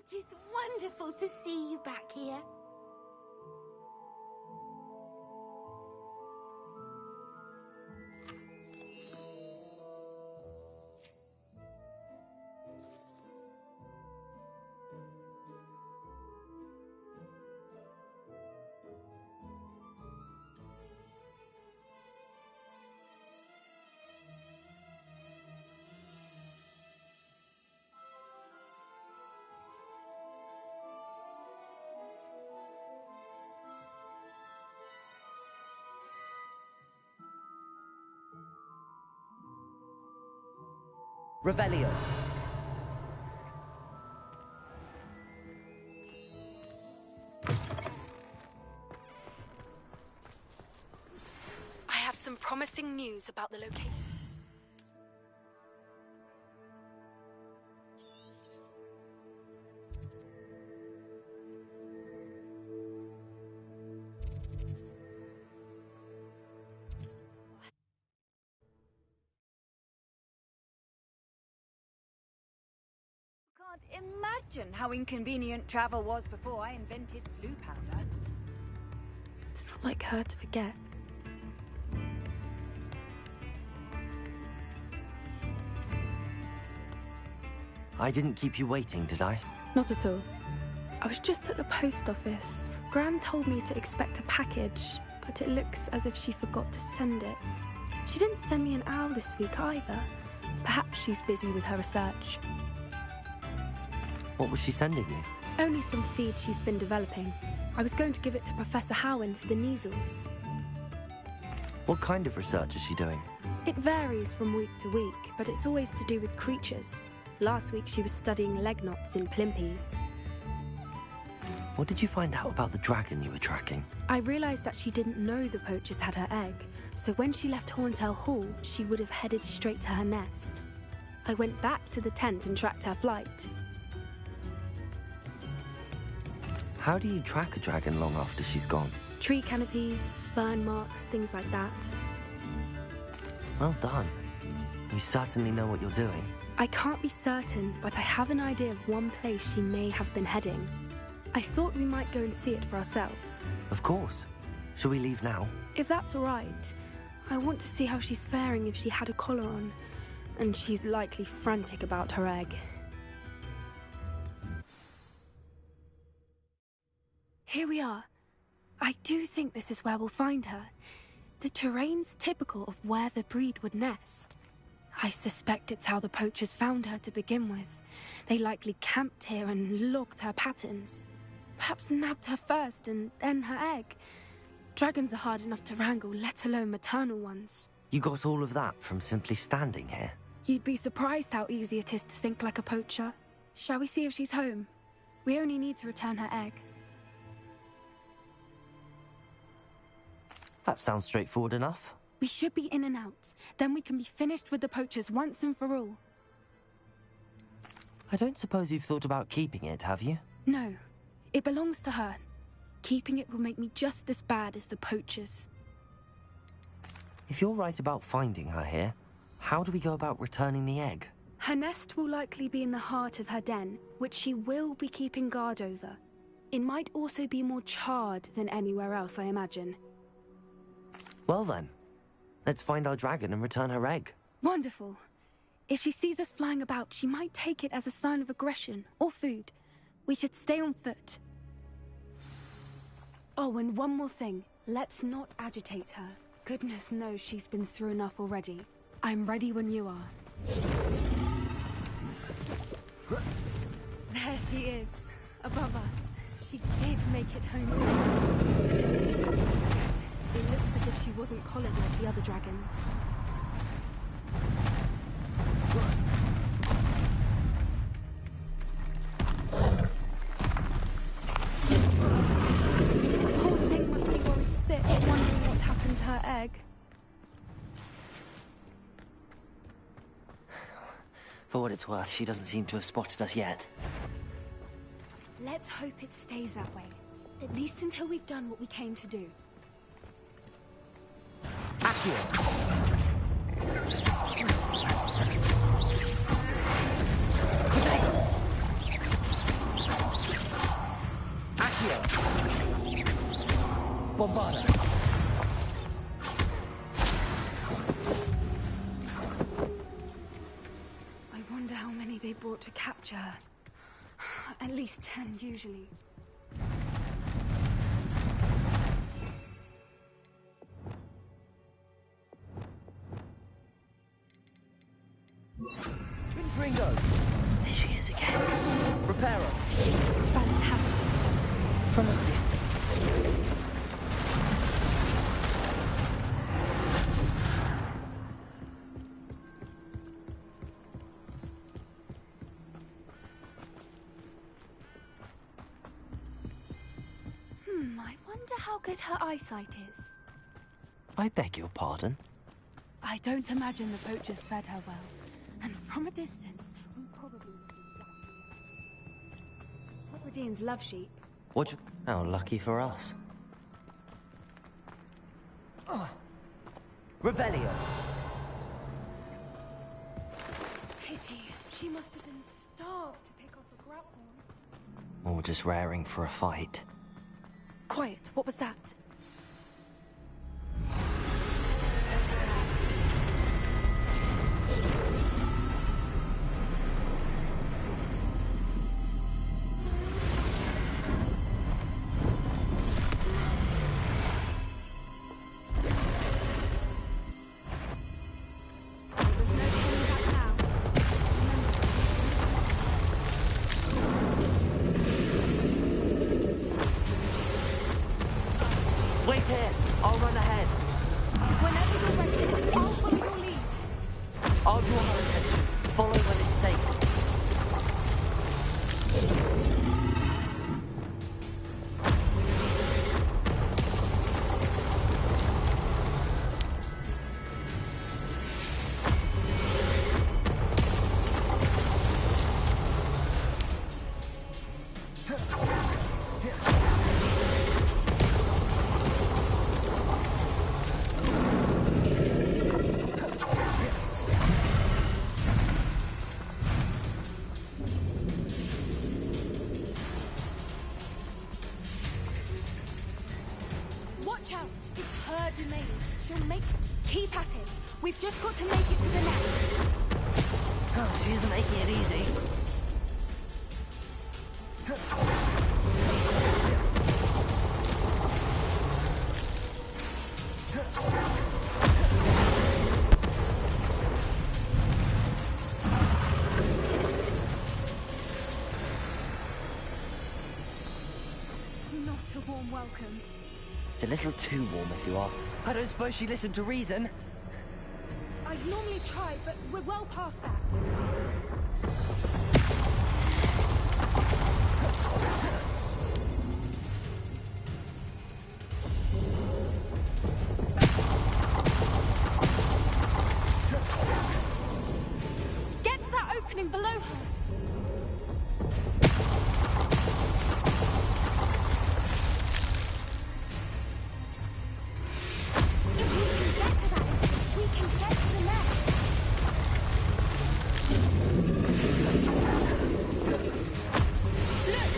It is wonderful to see you back here. Revelio. I have some promising news about the location. Can't imagine how inconvenient travel was before I invented blue powder. It's not like her to forget. I didn't keep you waiting, did I? Not at all. I was just at the post office. Gran told me to expect a package, but it looks as if she forgot to send it. She didn't send me an owl this week either. Perhaps she's busy with her research. What was she sending you? Only some feed she's been developing. I was going to give it to Professor Howen for the measles. What kind of research is she doing? It varies from week to week, but it's always to do with creatures. Last week she was studying leg knots in plimpies. What did you find out about the dragon you were tracking? I realised that she didn't know the poachers had her egg, so when she left Horntail Hall, she would have headed straight to her nest. I went back to the tent and tracked her flight. How do you track a dragon long after she's gone? Tree canopies, burn marks, things like that. Well done. You certainly know what you're doing. I can't be certain, but I have an idea of one place she may have been heading. I thought we might go and see it for ourselves. Of course. Shall we leave now? If that's all right. I want to see how she's faring if she had a collar on. And she's likely frantic about her egg. Here we are. I do think this is where we'll find her. The terrain's typical of where the breed would nest. I suspect it's how the poachers found her to begin with. They likely camped here and logged her patterns. Perhaps nabbed her first and then her egg. Dragons are hard enough to wrangle, let alone maternal ones. You got all of that from simply standing here? You'd be surprised how easy it is to think like a poacher. Shall we see if she's home? We only need to return her egg. That sounds straightforward enough. We should be in and out. Then we can be finished with the poachers once and for all. I don't suppose you've thought about keeping it, have you? No. It belongs to her. Keeping it will make me just as bad as the poachers. If you're right about finding her here, how do we go about returning the egg? Her nest will likely be in the heart of her den, which she will be keeping guard over. It might also be more charred than anywhere else, I imagine. Well then, let's find our dragon and return her egg. Wonderful. If she sees us flying about, she might take it as a sign of aggression or food. We should stay on foot. Oh, and one more thing. Let's not agitate her. Goodness knows she's been through enough already. I'm ready when you are. There she is, above us. She did make it home safe. It looks as if she wasn't collared like the other dragons. Poor thing must be worried sick, wondering what happened to her egg. For what it's worth, she doesn't seem to have spotted us yet. Let's hope it stays that way. At least until we've done what we came to do. bombard her. I wonder how many they brought to capture her. At least 10, usually. Ringo! There she is again. Repair her. Fantastic. From a distance. I wonder how good her eyesight is. I beg your pardon? I don't imagine the poachers fed her well. And from a distance, we probably... Hebrideans love sheep. What? How lucky for us. Revelio. Pity. She must have been starved to pick off a grapple. Or just raring for a fight. Quiet. What was that? There's no coming back now. Wait here! I'll run ahead. Whenever you're ready, I'll follow your lead. I'll draw her attention. Follow when it's safe. Watch out! It's her domain. She'll make... Keep at it. We've just got to make it to the nest. Oh, she isn't making it easy. Not a warm welcome. It's a little too warm if you ask. I don't suppose she listened to reason. I'd normally try, but we're well past that. Get to that opening below her. If we can get to that entrance, we can get to the nest. Look!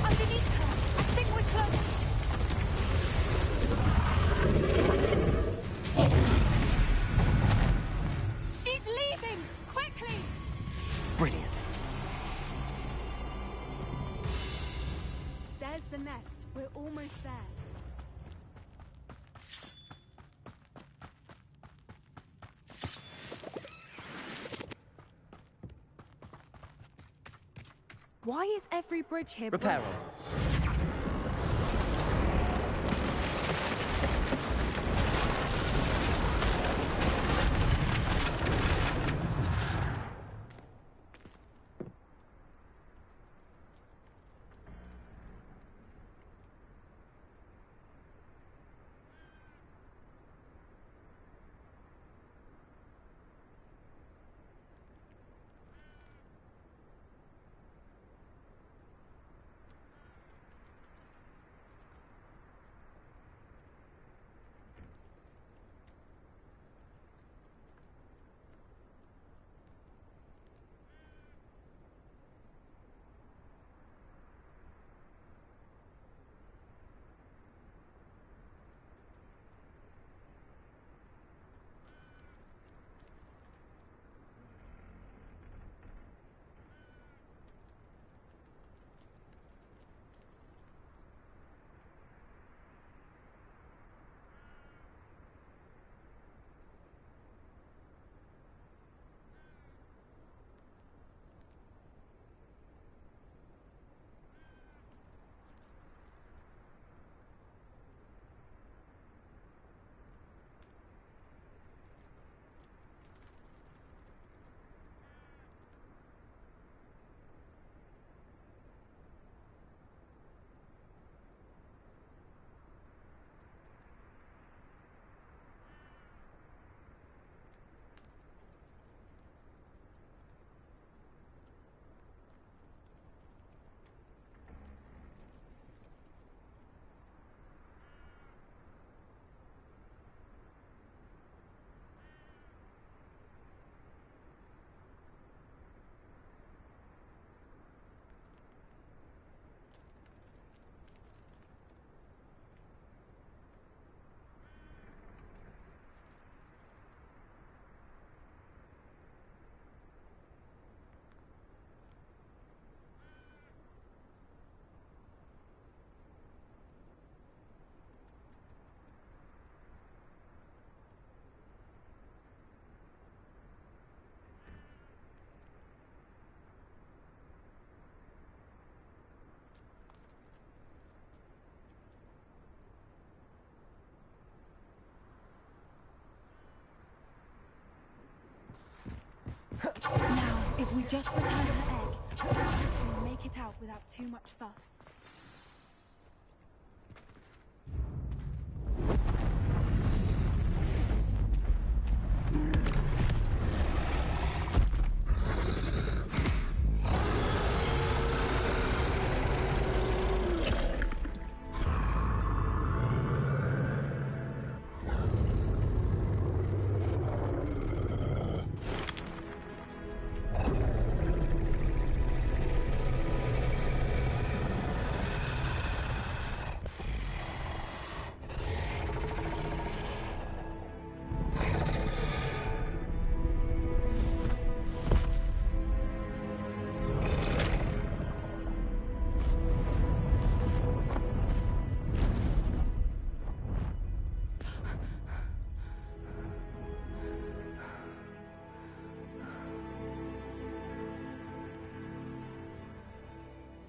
Underneath her! I think we're close. She's leaving! Quickly! Brilliant. There's the nest. We're almost there. Why is every bridge here Repair broken? her. We just returned her egg, so we can make it out without too much fuss.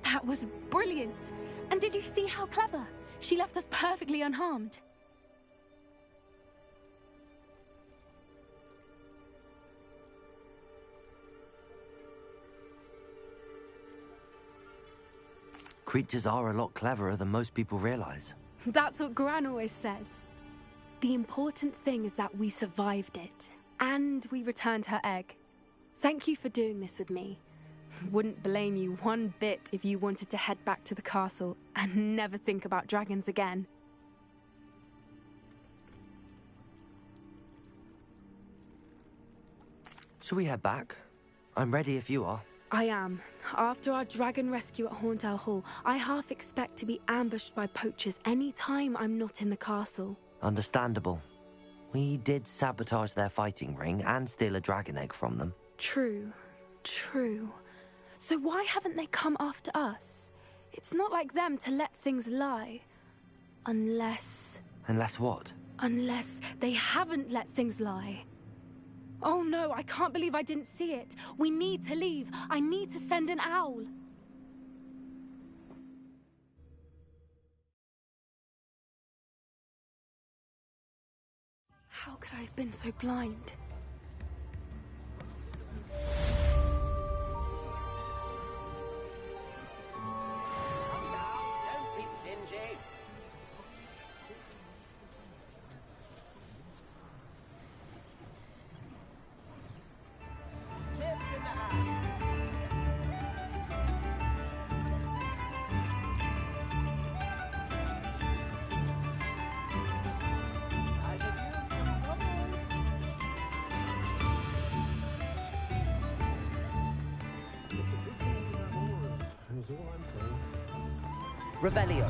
That was brilliant! And did you see how clever? She left us perfectly unharmed. Creatures are a lot cleverer than most people realize. That's what Gran always says. The important thing is that we survived it, and we returned her egg. Thank you for doing this with me. Wouldn't blame you one bit if you wanted to head back to the castle and never think about dragons again. Shall we head back? I'm ready if you are. I am. After our dragon rescue at Hauntow Hall, I half expect to be ambushed by poachers any time I'm not in the castle. Understandable. We did sabotage their fighting ring and steal a dragon egg from them. True. So why haven't they come after us? It's not like them to let things lie. Unless what? Unless they haven't let things lie. Oh no, I can't believe I didn't see it. We need to leave. I need to send an owl. How could I have been so blind? Revelio.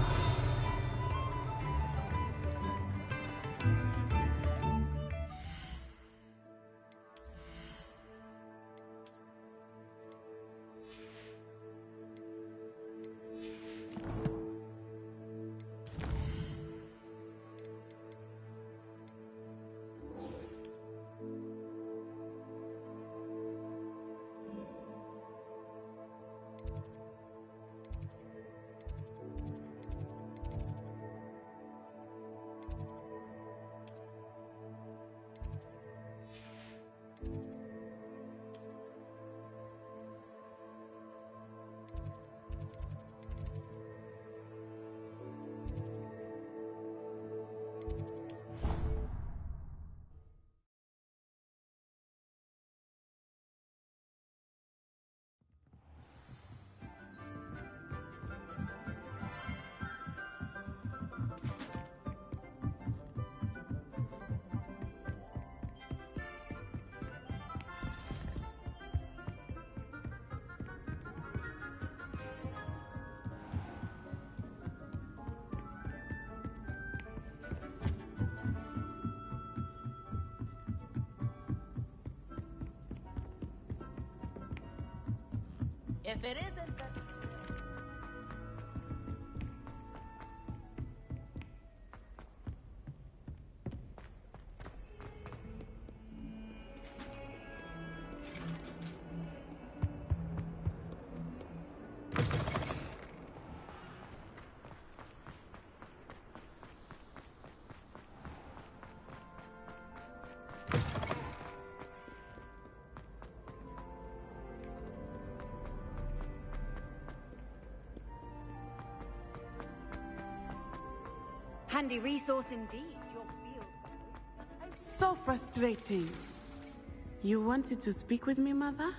If it isn't, then... handy resource indeed, your field. So frustrating. You wanted to speak with me, Mother?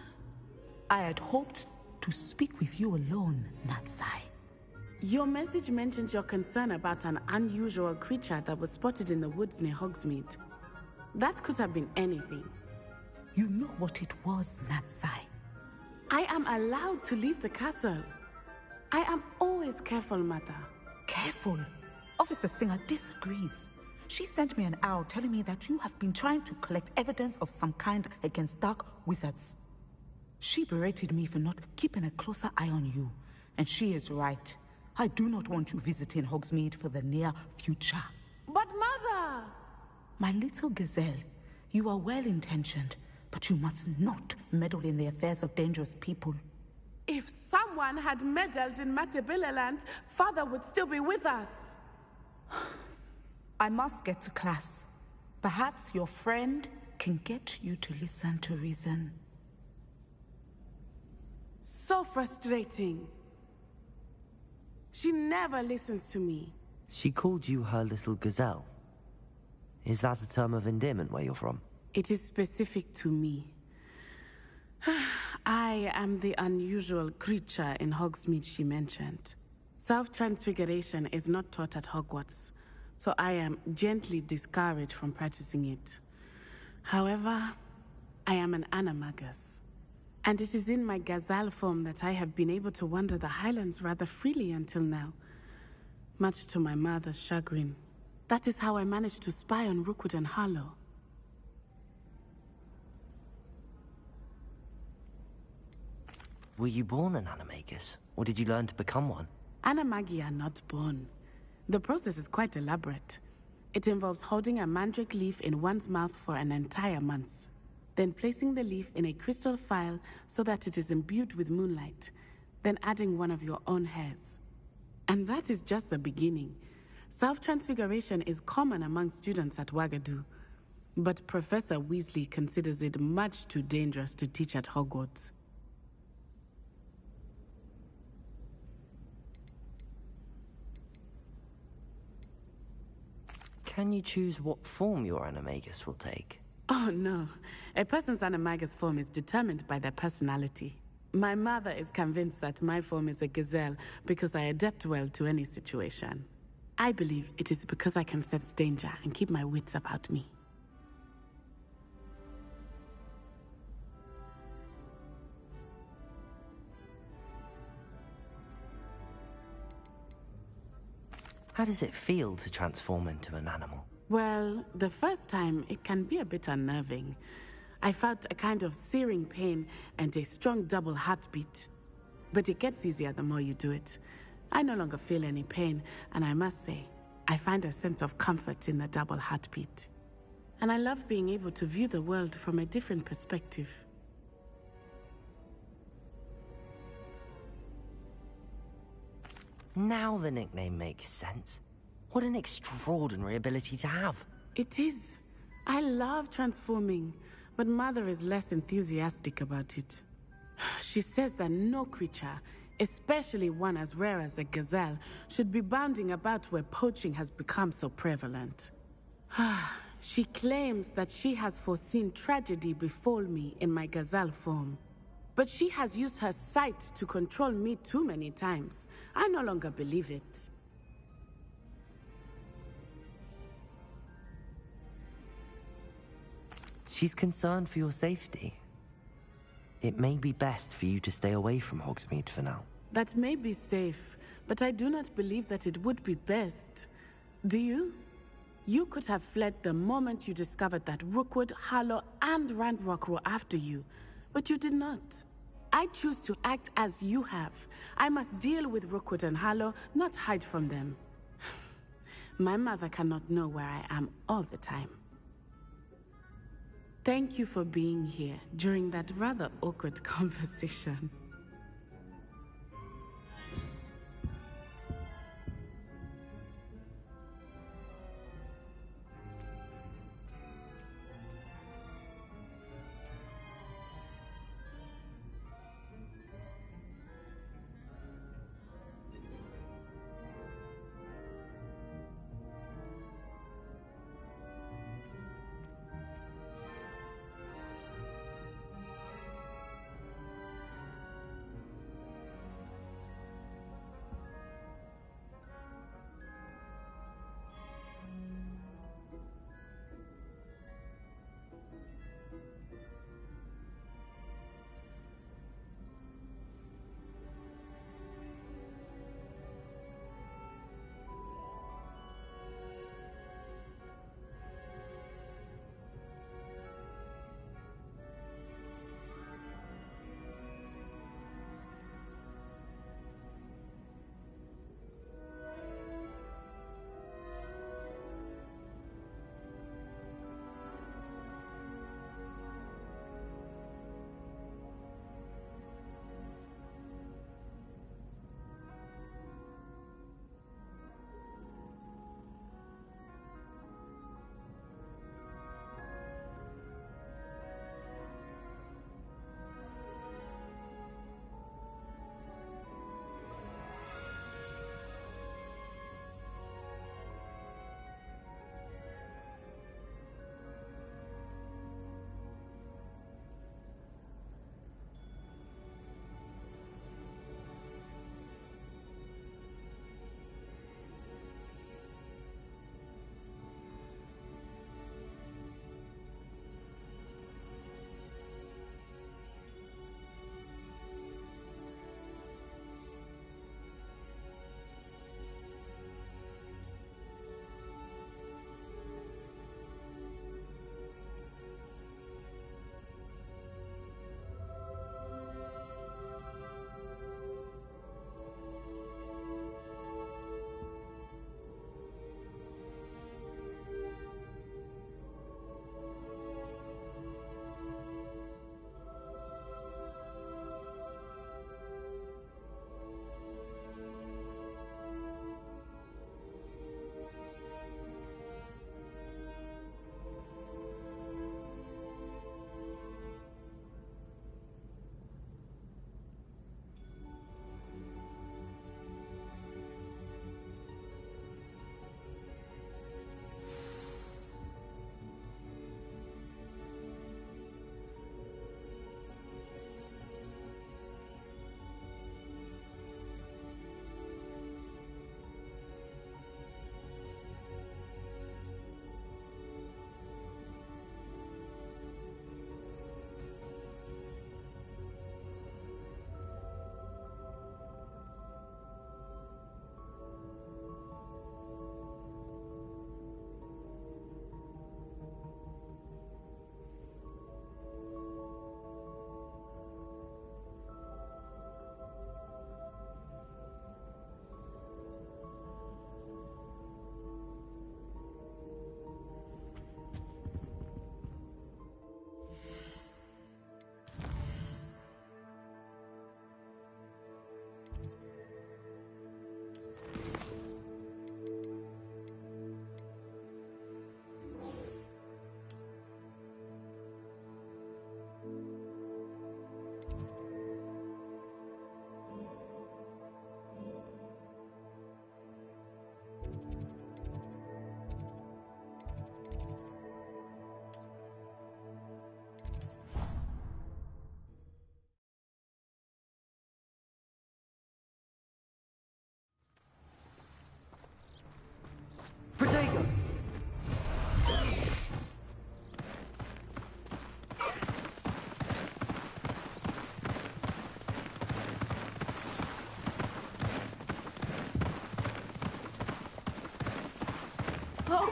I had hoped to speak with you alone, Natsai. Your message mentioned your concern about an unusual creature that was spotted in the woods near Hogsmeade. That could have been anything. You know what it was, Natsai. I am allowed to leave the castle. I am always careful, Mother. Careful. Officer Singer disagrees. She sent me an arrow telling me that you have been trying to collect evidence of some kind against dark wizards. She berated me for not keeping a closer eye on you, and she is right. I do not want you visiting Hogsmeade for the near future. But Mother! My little gazelle, you are well-intentioned, but you must not meddle in the affairs of dangerous people. If someone had meddled in Matabeleland, Father would still be with us. I must get to class. Perhaps your friend can get you to listen to reason. So frustrating. She never listens to me. She called you her little gazelle. Is that a term of endearment where you're from? It is specific to me. I am the unusual creature in Hogsmeade she mentioned. Self-transfiguration is not taught at Hogwarts, so I am gently discouraged from practicing it. However, I am an animagus, and it is in my gazelle form that I have been able to wander the Highlands rather freely until now, much to my mother's chagrin. That is how I managed to spy on Rookwood and Harlow. Were you born an animagus, or did you learn to become one? Animagi are not born. The process is quite elaborate. It involves holding a mandrake leaf in one's mouth for an entire month, then placing the leaf in a crystal phial so that it is imbued with moonlight, then adding one of your own hairs. And that is just the beginning. Self-transfiguration is common among students at Wagadu, but Professor Weasley considers it much too dangerous to teach at Hogwarts. Can you choose what form your animagus will take? Oh no, a person's animagus form is determined by their personality. My mother is convinced that my form is a gazelle because I adapt well to any situation. I believe it is because I can sense danger and keep my wits about me. How does it feel to transform into an animal? Well, the first time it can be a bit unnerving. I felt a kind of searing pain and a strong double heartbeat. But it gets easier the more you do it. I no longer feel any pain, and I must say, I find a sense of comfort in the double heartbeat. And I love being able to view the world from a different perspective. Now the nickname makes sense. What an extraordinary ability to have. It is. I love transforming, but Mother is less enthusiastic about it. She says that no creature, especially one as rare as a gazelle, should be bounding about where poaching has become so prevalent. She claims that she has foreseen tragedy befall me in my gazelle form. But she has used her sight to control me too many times. I no longer believe it. She's concerned for your safety. It may be best for you to stay away from Hogsmeade for now. That may be safe, but I do not believe that it would be best. Do you? You could have fled the moment you discovered that Rookwood, Harlow, and Ranrock were after you, but you did not. I choose to act as you have. I must deal with Rookwood and Harlow, not hide from them. My mother cannot know where I am all the time. Thank you for being here during that rather awkward conversation.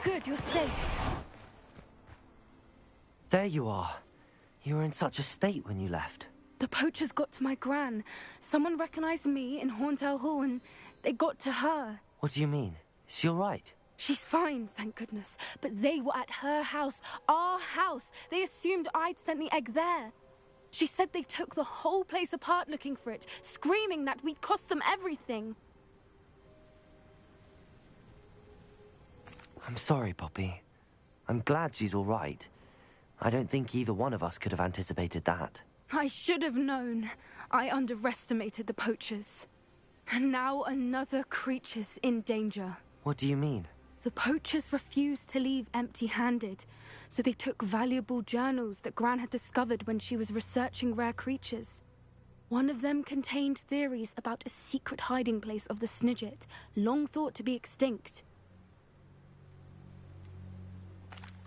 good, you're safe. There you are. You were in such a state when you left. The poachers got to my gran. Someone recognized me in Horntail Hall and they got to her. What do you mean? Is she all right? She's fine, thank goodness. But they were at her house, our house. They assumed I'd sent the egg there. She said they took the whole place apart looking for it, screaming that we'd cost them everything. I'm sorry, Poppy. I'm glad she's all right. I don't think either one of us could have anticipated that. I should have known. I underestimated the poachers. And now another creature's in danger. What do you mean? The poachers refused to leave empty-handed, so they took valuable journals that Gran had discovered when she was researching rare creatures. One of them contained theories about a secret hiding place of the Snidget, long thought to be extinct.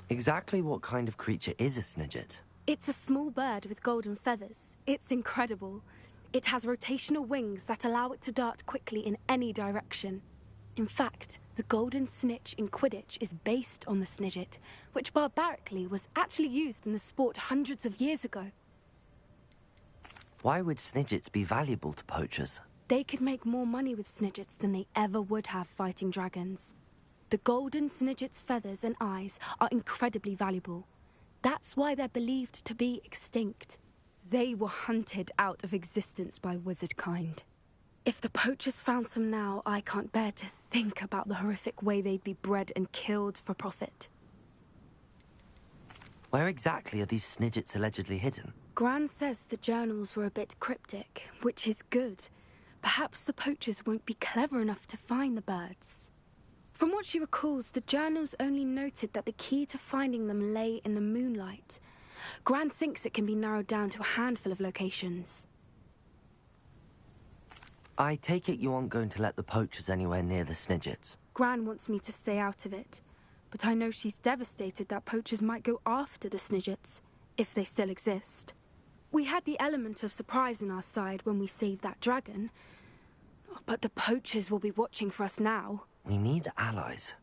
Exactly what kind of creature is a Snidget? It's a small bird with golden feathers. It's incredible. It has rotational wings that allow it to dart quickly in any direction. In fact, the golden snitch in Quidditch is based on the Snidget, which barbarically was actually used in the sport hundreds of years ago. Why would Snidgets be valuable to poachers? They could make more money with Snidgets than they ever would have fighting dragons. The golden Snidget's feathers and eyes are incredibly valuable. That's why they're believed to be extinct. They were hunted out of existence by wizard kind. If the poachers found some now, I can't bear to think about the horrific way they'd be bred and killed for profit. Where exactly are these Snidgets allegedly hidden? Gran says the journals were a bit cryptic, which is good. Perhaps the poachers won't be clever enough to find the birds. From what she recalls, the journals only noted that the key to finding them lay in the moonlight. Gran thinks it can be narrowed down to a handful of locations. I take it you aren't going to let the poachers anywhere near the Snidgets. Gran wants me to stay out of it, but I know she's devastated that poachers might go after the Snidgets, if they still exist. We had the element of surprise on our side when we saved that dragon, but the poachers will be watching for us now. We need allies.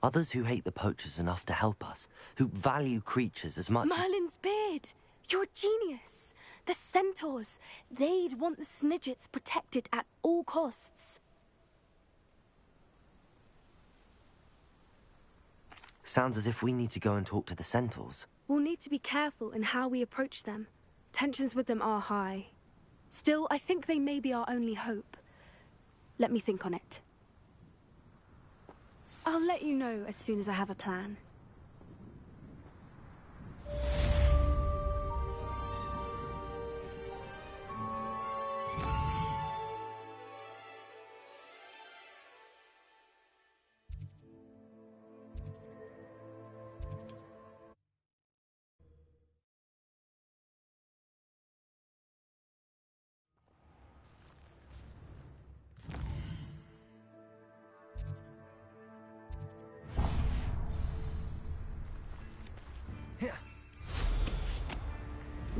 Others who hate the poachers enough to help us, who value creatures as much Merlin's beard! You're a genius! The centaurs! They'd want the Snidgets protected at all costs. Sounds as if we need to go and talk to the centaurs. We'll need to be careful in how we approach them. Tensions with them are high. Still, I think they may be our only hope. Let me think on it. I'll let you know as soon as I have a plan.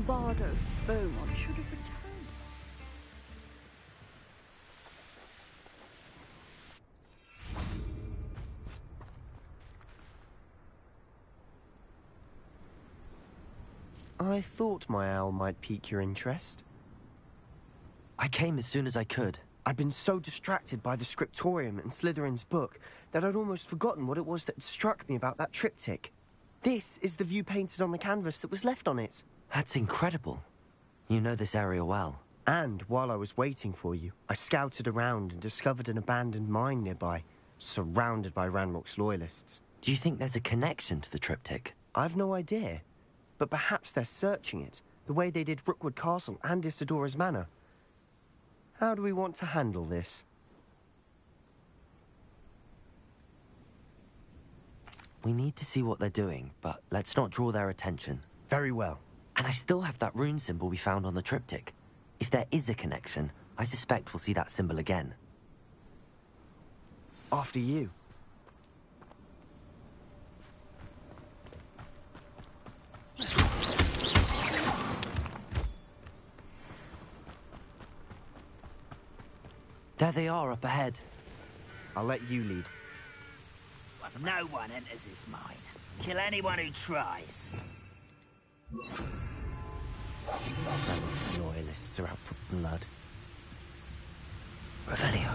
Bardo Beaumont should have returned. I thought my owl might pique your interest. I came as soon as I could. I'd been so distracted by the scriptorium and Slytherin's book that I'd almost forgotten what it was that struck me about that triptych. This is the view painted on the canvas that was left on it. That's incredible. You know this area well. And while I was waiting for you, I scouted around and discovered an abandoned mine nearby, surrounded by Ranrock's loyalists. Do you think there's a connection to the triptych? I've no idea, but perhaps they're searching it, the way they did Rookwood Castle and Isidora's Manor. How do we want to handle this? We need to see what they're doing, but let's not draw their attention. Very well. And I still have that rune symbol we found on the triptych. If there is a connection, I suspect we'll see that symbol again. After you. There they are up ahead. I'll let you lead. No one enters this mine. Kill anyone who tries. Those loyalists are out for blood. Revelio.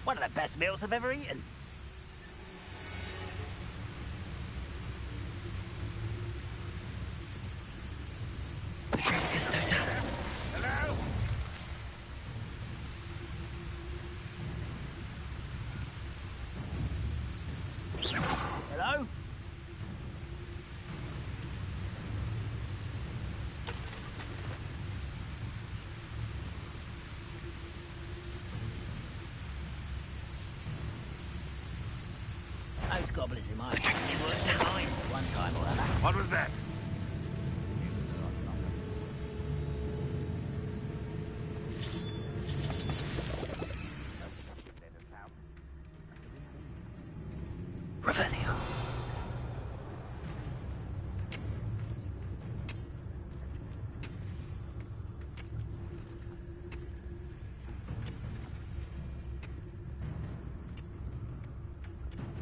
One of the best meals I've ever eaten. Hello? Hello? Those goblins in my one time or other. What was that? Revelio.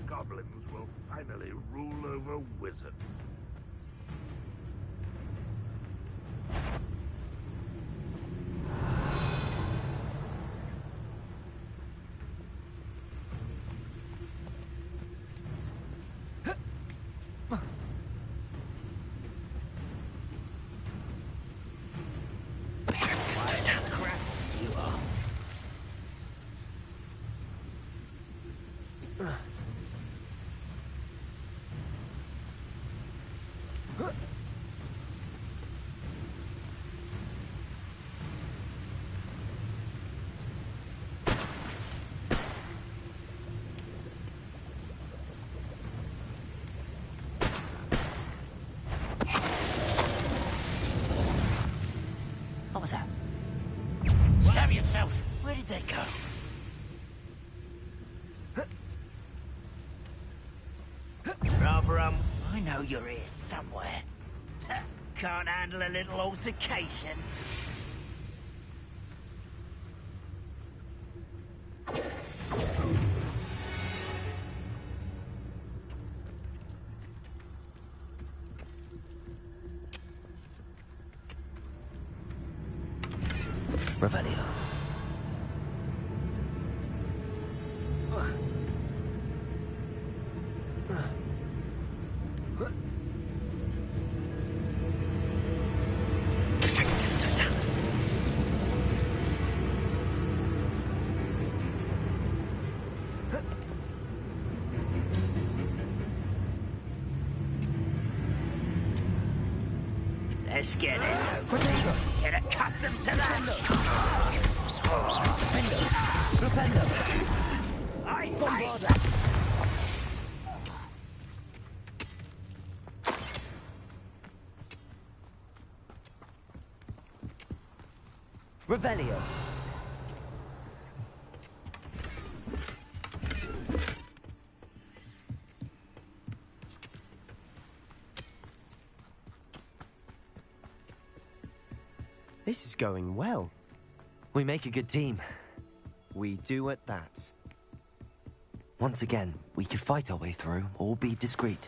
Goblins will finally rule over wizards. What was that? Stab yourself! Where did they go? Rubrum, I know you're here somewhere. Can't handle a little altercation. Revelio. Let's get this over. Get accustomed to that. I bombarder. Revelio. This is going well. We make a good team. We do at that. Once again, we could fight our way through or be discreet.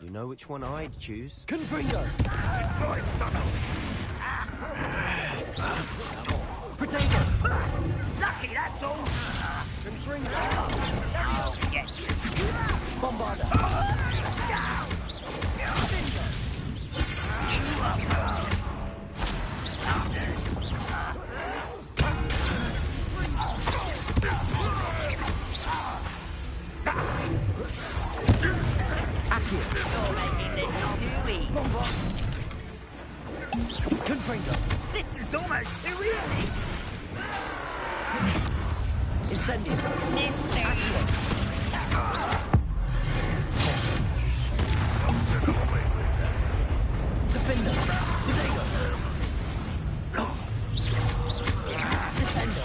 You know which one I'd choose. Confringo. Potato. Lucky, that's all. Confringo. I'll get you. Bombarder. You're making this too easy. Confringo. This is almost too easy. Incendio. Defender. Potato. Descendo.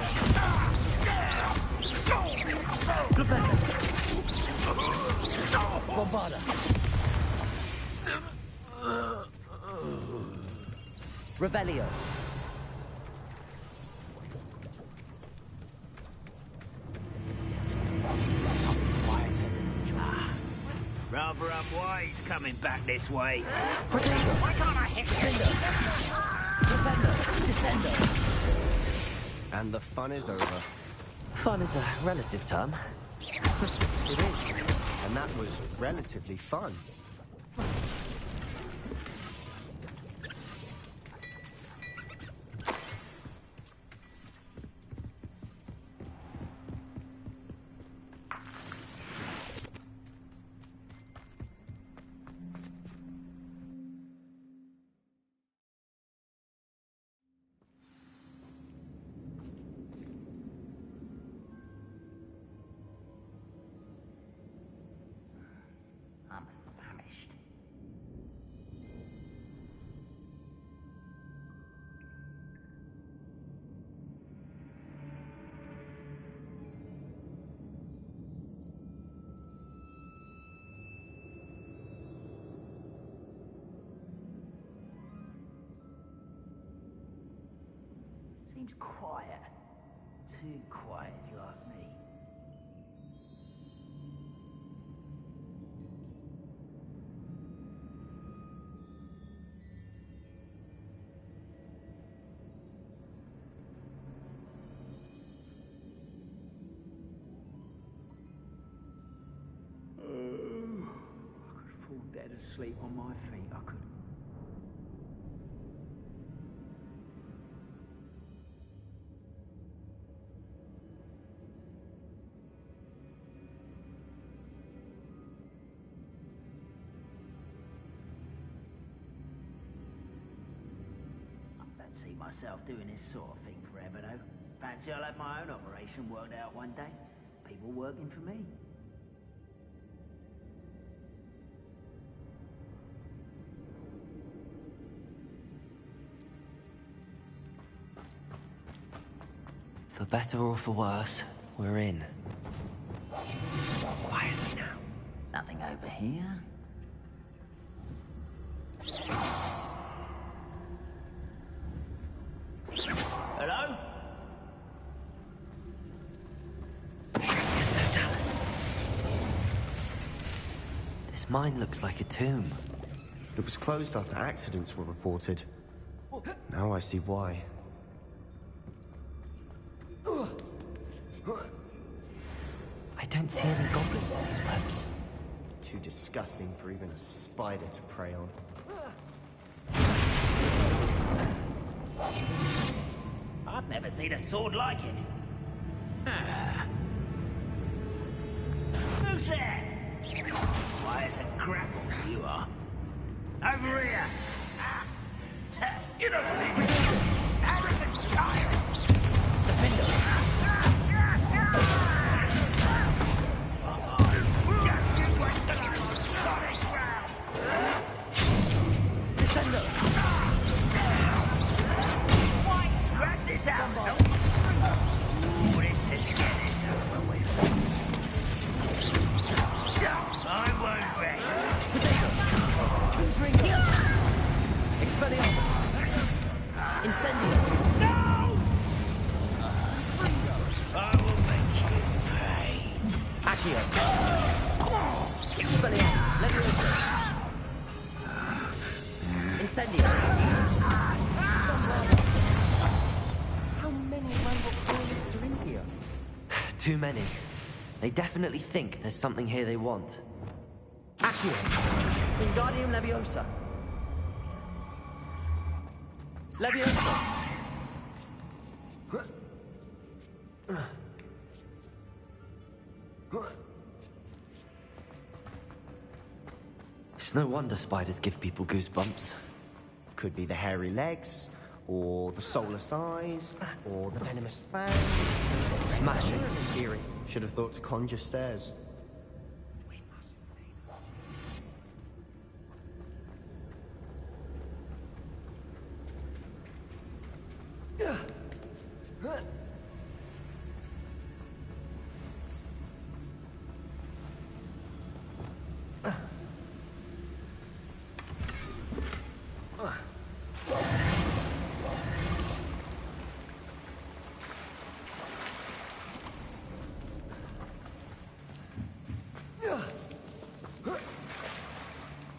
Glupendo. Revelio. Rather unwise coming back this way. Potato. Why can't I hit you? Defender. Descendo. And the fun is over. Fun is a relative term. It is. And that was relatively fun. I'm famished. Seems quiet. Too quiet, if you ask me. I could fall dead asleep on my feet, I could. I don't see myself doing this sort of thing forever, though. Fancy I'll have my own operation worked out one day. People working for me. For better or for worse, we're in. Quietly now. Nothing over here. Hello? There's no talus. This mine looks like a tomb. It was closed after accidents were reported. Now I see why. I don't see any goblins in these webs. Too disgusting for even a spider to prey on. I've never seen a sword like it. Who's there? Why, it's a grapple, you are. Over here! You don't need me! Arrogant child! Just you wait till I'm on solid ground! Descendo. Drag this out! What is this? Get this over with. I won't rest. Potato. Expelliarmus. Incendio. No! I will make you pay. Accio. Expelliarmus. Leviosa. Incendio. How many rival colonists are in here? Too many. They definitely think there's something here they want. Accio. Wingardium Leviosa. Leviosa. It's no wonder spiders give people goosebumps. Could be the hairy legs, or the soulless eyes, or the venomous fangs. Smashing. Eerie. Should have thought to conjure stairs.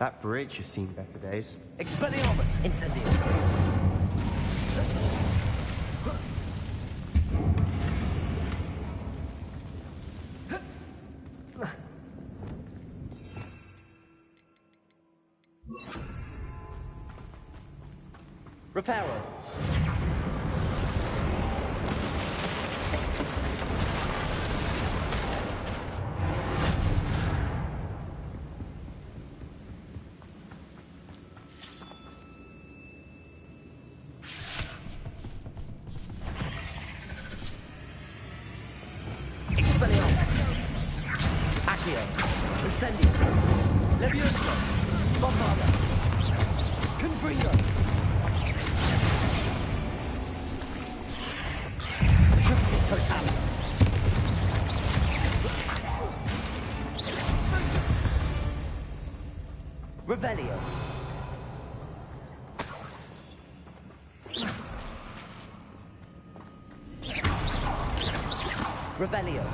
That bridge has seen better days. Expelliarmus! Incendio! Reparo! Incendio! Levioso! Bombarda! Confringo! Triplius Totalis! Revelio! Revelio!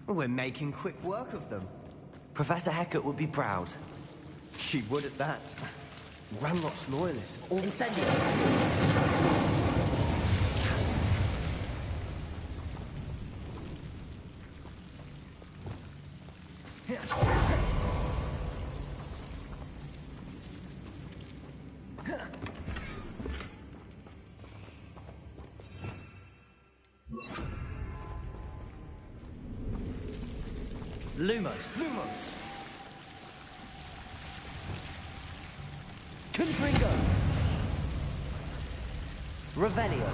We're making quick work of them. Professor Hecat would be proud. She would at that. Ranrock's loyalists all... Incendio! Lumos. Confringo. Revelio.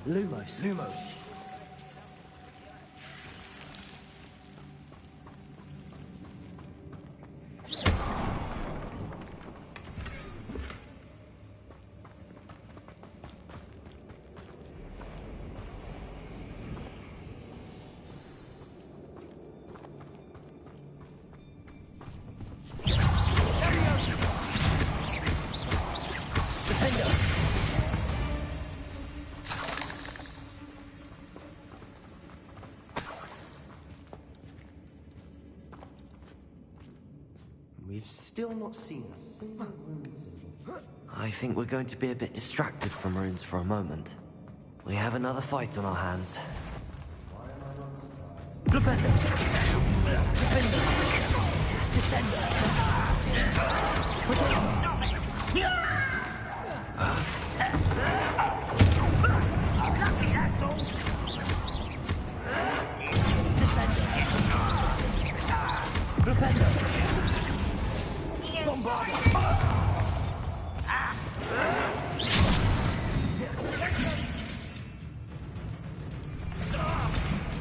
Lumos. We've still not seen a single rune symbol. I think we're going to be a bit distracted from runes for a moment. We have another fight on our hands. Flipendo. Defender. Descender. Lucky, that's all. Descender. Flipendo. Bombarda.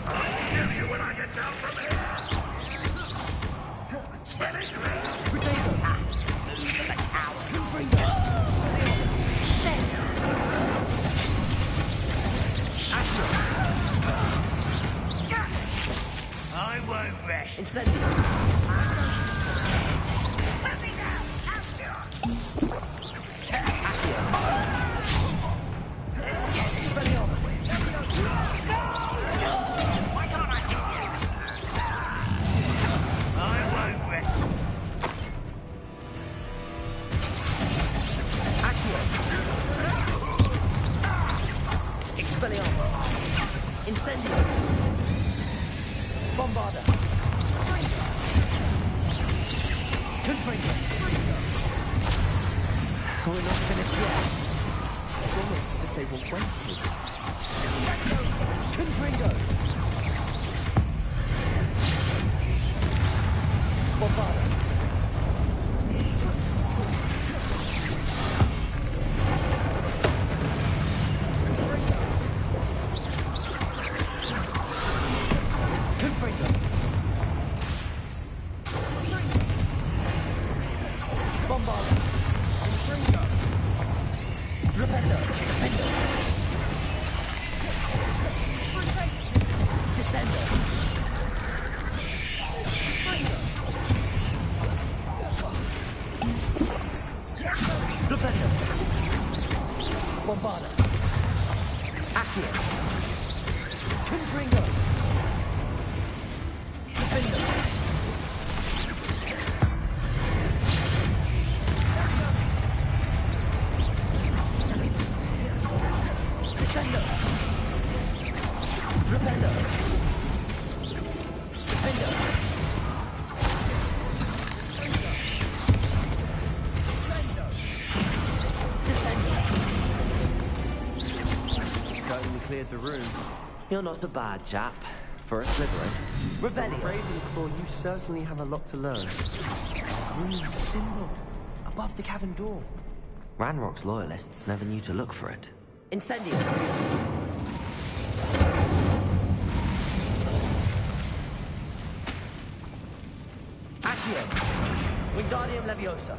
I'll kill you when I get down from here. I won't rest. Incendio. Let me down. Let's get this. Expelliarmus. Why can't I hit you? I won't rest. Expelliarmus. Incendio. Bombarda. Confringo. We're not finished yet. It's almost as if they were waiting. Confringo. Bombarda. Confringo. Bombarda. Rependo. Descender. Bombarda. Accio. Confringo. Defender. Descendo. Rependo. Defender. Certainly cleared the room. You're not a bad chap. For a Slytherin. Revelio. Ravenclaw, you certainly have a lot to learn. Room symbol. Above the cavern door. Ranrock's loyalists never knew to look for it. Incendio. Accio. Wingardium Leviosa.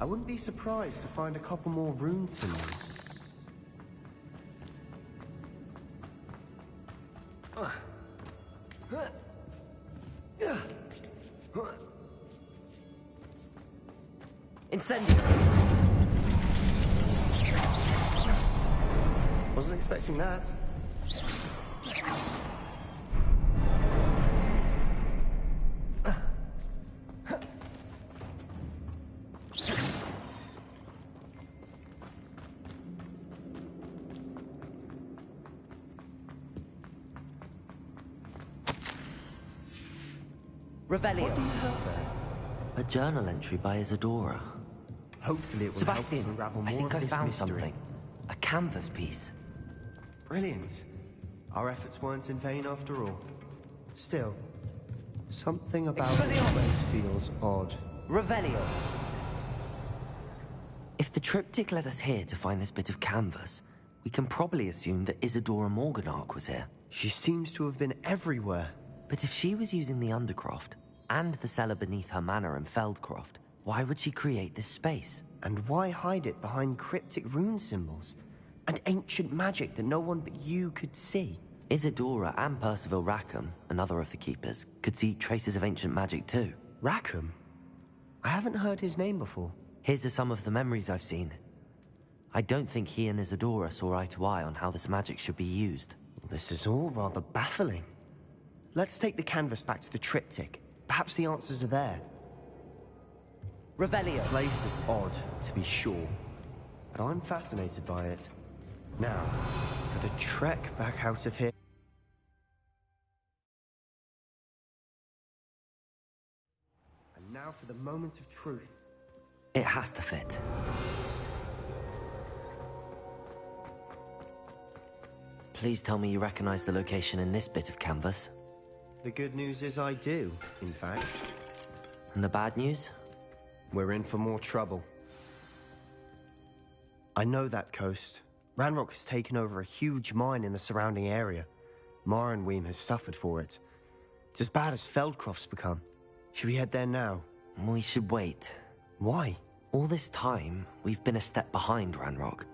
I wouldn't be surprised to find a couple more rune symbols. Incendio. Wasn't expecting that. Revelio. What do you have there? A journal entry by Isadora. Hopefully it will Sebastian, help us unravel I more think of I this found mystery. something. A canvas piece. Brilliant. Our efforts weren't in vain after all. Still, something about this place feels odd. Revelio. If the triptych led us here to find this bit of canvas, we can probably assume that Isadora Morganach was here. She seems to have been everywhere. But if she was using the Undercroft, and the cellar beneath her manor in Feldcroft, why would she create this space? And why hide it behind cryptic rune symbols? And ancient magic that no one but you could see? Isadora and Percival Rackham, another of the Keepers, could see traces of ancient magic too. Rackham? I haven't heard his name before. His are some of the memories I've seen. I don't think he and Isadora saw eye to eye on how this magic should be used. This is all rather baffling. Let's take the canvas back to the triptych. Perhaps the answers are there. Revelio. This place is odd, to be sure. But I'm fascinated by it. Now, for the trek back out of here. And now for the moment of truth. It has to fit. Please tell me you recognize the location in this bit of canvas. The good news is I do, in fact. And the bad news? We're in for more trouble. I know that coast. Ranrock has taken over a huge mine in the surrounding area. Marrenweem has suffered for it. It's as bad as Feldcroft's become. Should we head there now? We should wait. Why? All this time, we've been a step behind Ranrock.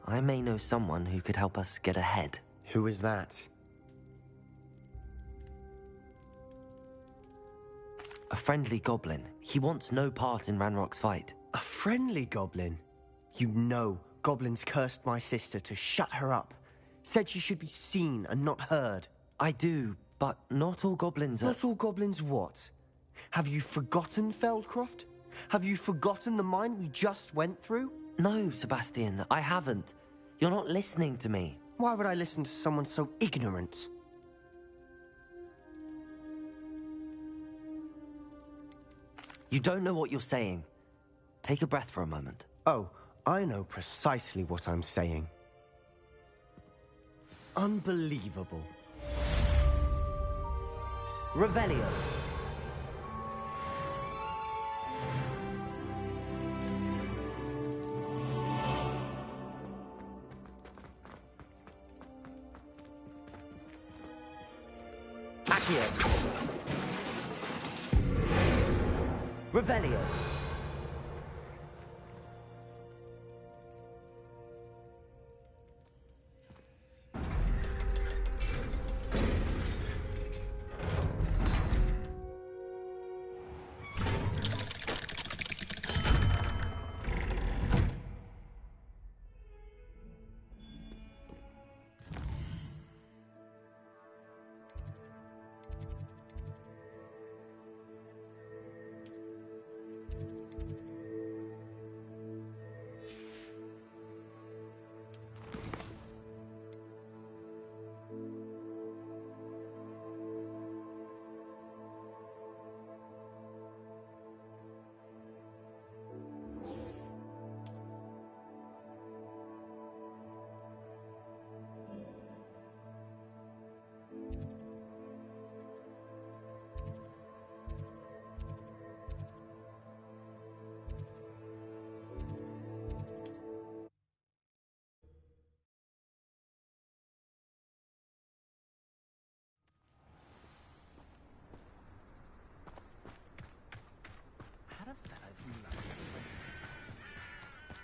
I may know someone who could help us get ahead. Who is that? A friendly goblin. He wants no part in Ranrock's fight. A friendly goblin? You know goblins cursed my sister to shut her up. Said she should be seen and not heard. I do, but not all goblins are... Not all goblins what? Have you forgotten Feldcroft? Have you forgotten the mine we just went through? No, Sebastian, I haven't. You're not listening to me. Why would I listen to someone so ignorant? You don't know what you're saying. Take a breath for a moment. Oh, I know precisely what I'm saying. Unbelievable. Revelio. Accio. Revelio.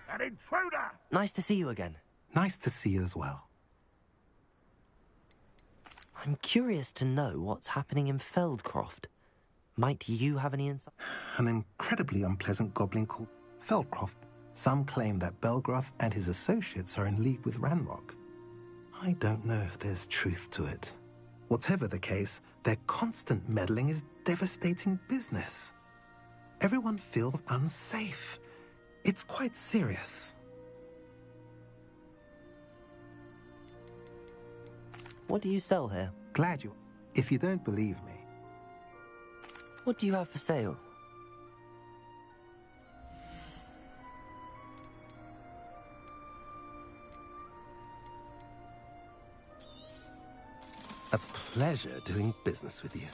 An intruder! Nice to see you again. Nice to see you as well. I'm curious to know what's happening in Feldcroft. Might you have any insight? An incredibly unpleasant goblin called Feldcroft. Some claim that Belgroth and his associates are in league with Ranrock. I don't know if there's truth to it. Whatever the case, their constant meddling is devastating business. Everyone feels unsafe. It's quite serious. What do you sell here? Glad you... If you don't believe me... What do you have for sale? A pleasure doing business with you.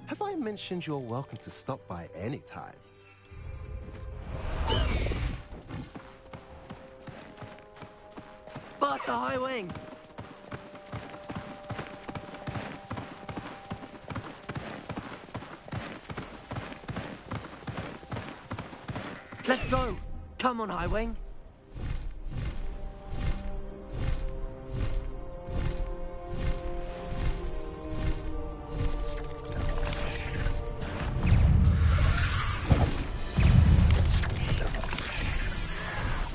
Have I mentioned you're welcome to stop by any time? Blast the high wing! Let's go! Come on, High Wing!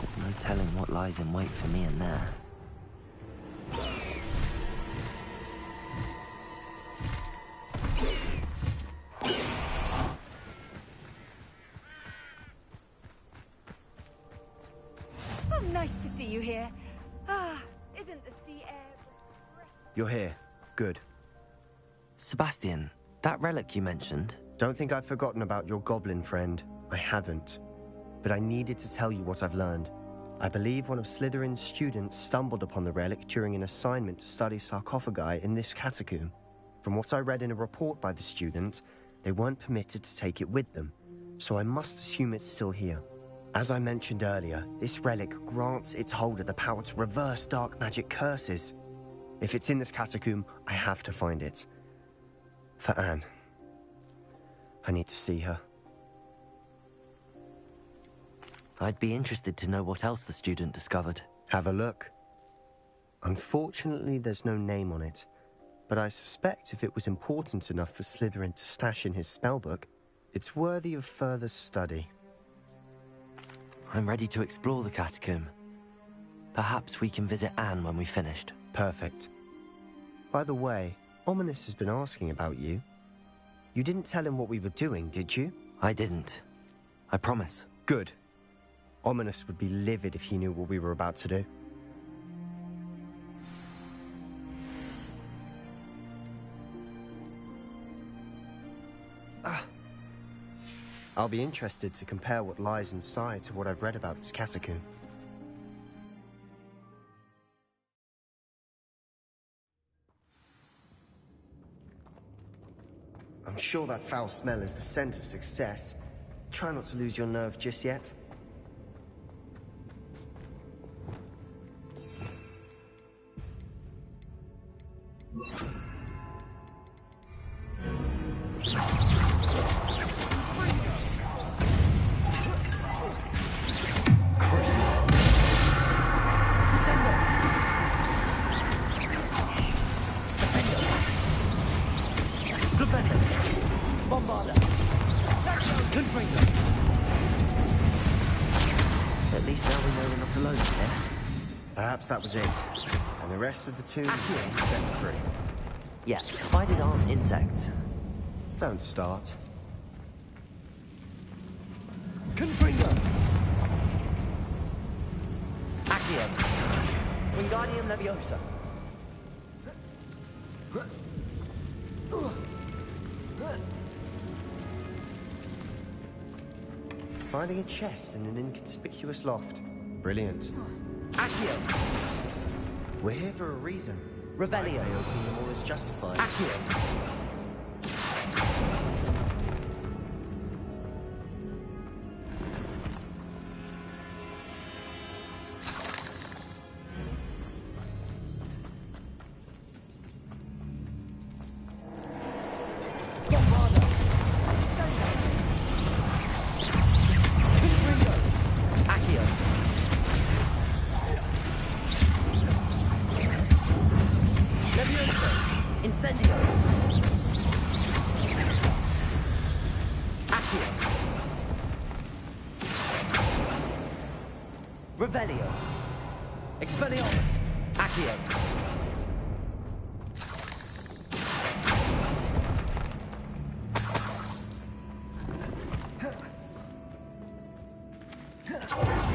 There's no telling what lies in wait for me in there. Nice to see you here. Ah, isn't the sea air... You're here. Good. Sebastian, that relic you mentioned... Don't think I've forgotten about your goblin friend. I haven't. But I needed to tell you what I've learned. I believe one of Slytherin's students stumbled upon the relic during an assignment to study sarcophagi in this catacomb. From what I read in a report by the student, they weren't permitted to take it with them, so I must assume it's still here. As I mentioned earlier, this relic grants its holder the power to reverse dark magic curses. If it's in this catacomb, I have to find it. For Anne. I need to see her. I'd be interested to know what else the student discovered. Have a look. Unfortunately, there's no name on it, but I suspect if it was important enough for Slytherin to stash in his spellbook, it's worthy of further study. I'm ready to explore the catacomb. Perhaps we can visit Anne when we've finished. Perfect. By the way, Ominous has been asking about you. You didn't tell him what we were doing, did you? I didn't. I promise. Good. Ominous would be livid if he knew what we were about to do. I'll be interested to compare what lies inside to what I've read about this catacomb. I'm sure that foul smell is the scent of success. Try not to lose your nerve just yet. At least now we know we're not alone here. Perhaps that was it. And the rest of the tomb set free. Yeah, spiders aren't insects. Don't start. Confringo! Accio! Wingardium Leviosa! Finding a chest in an inconspicuous loft. Brilliant. Accio! We're here for a reason. Revelio! I'd say opening them all is justified. Accio! Revelio. Expelliarmus. Accio.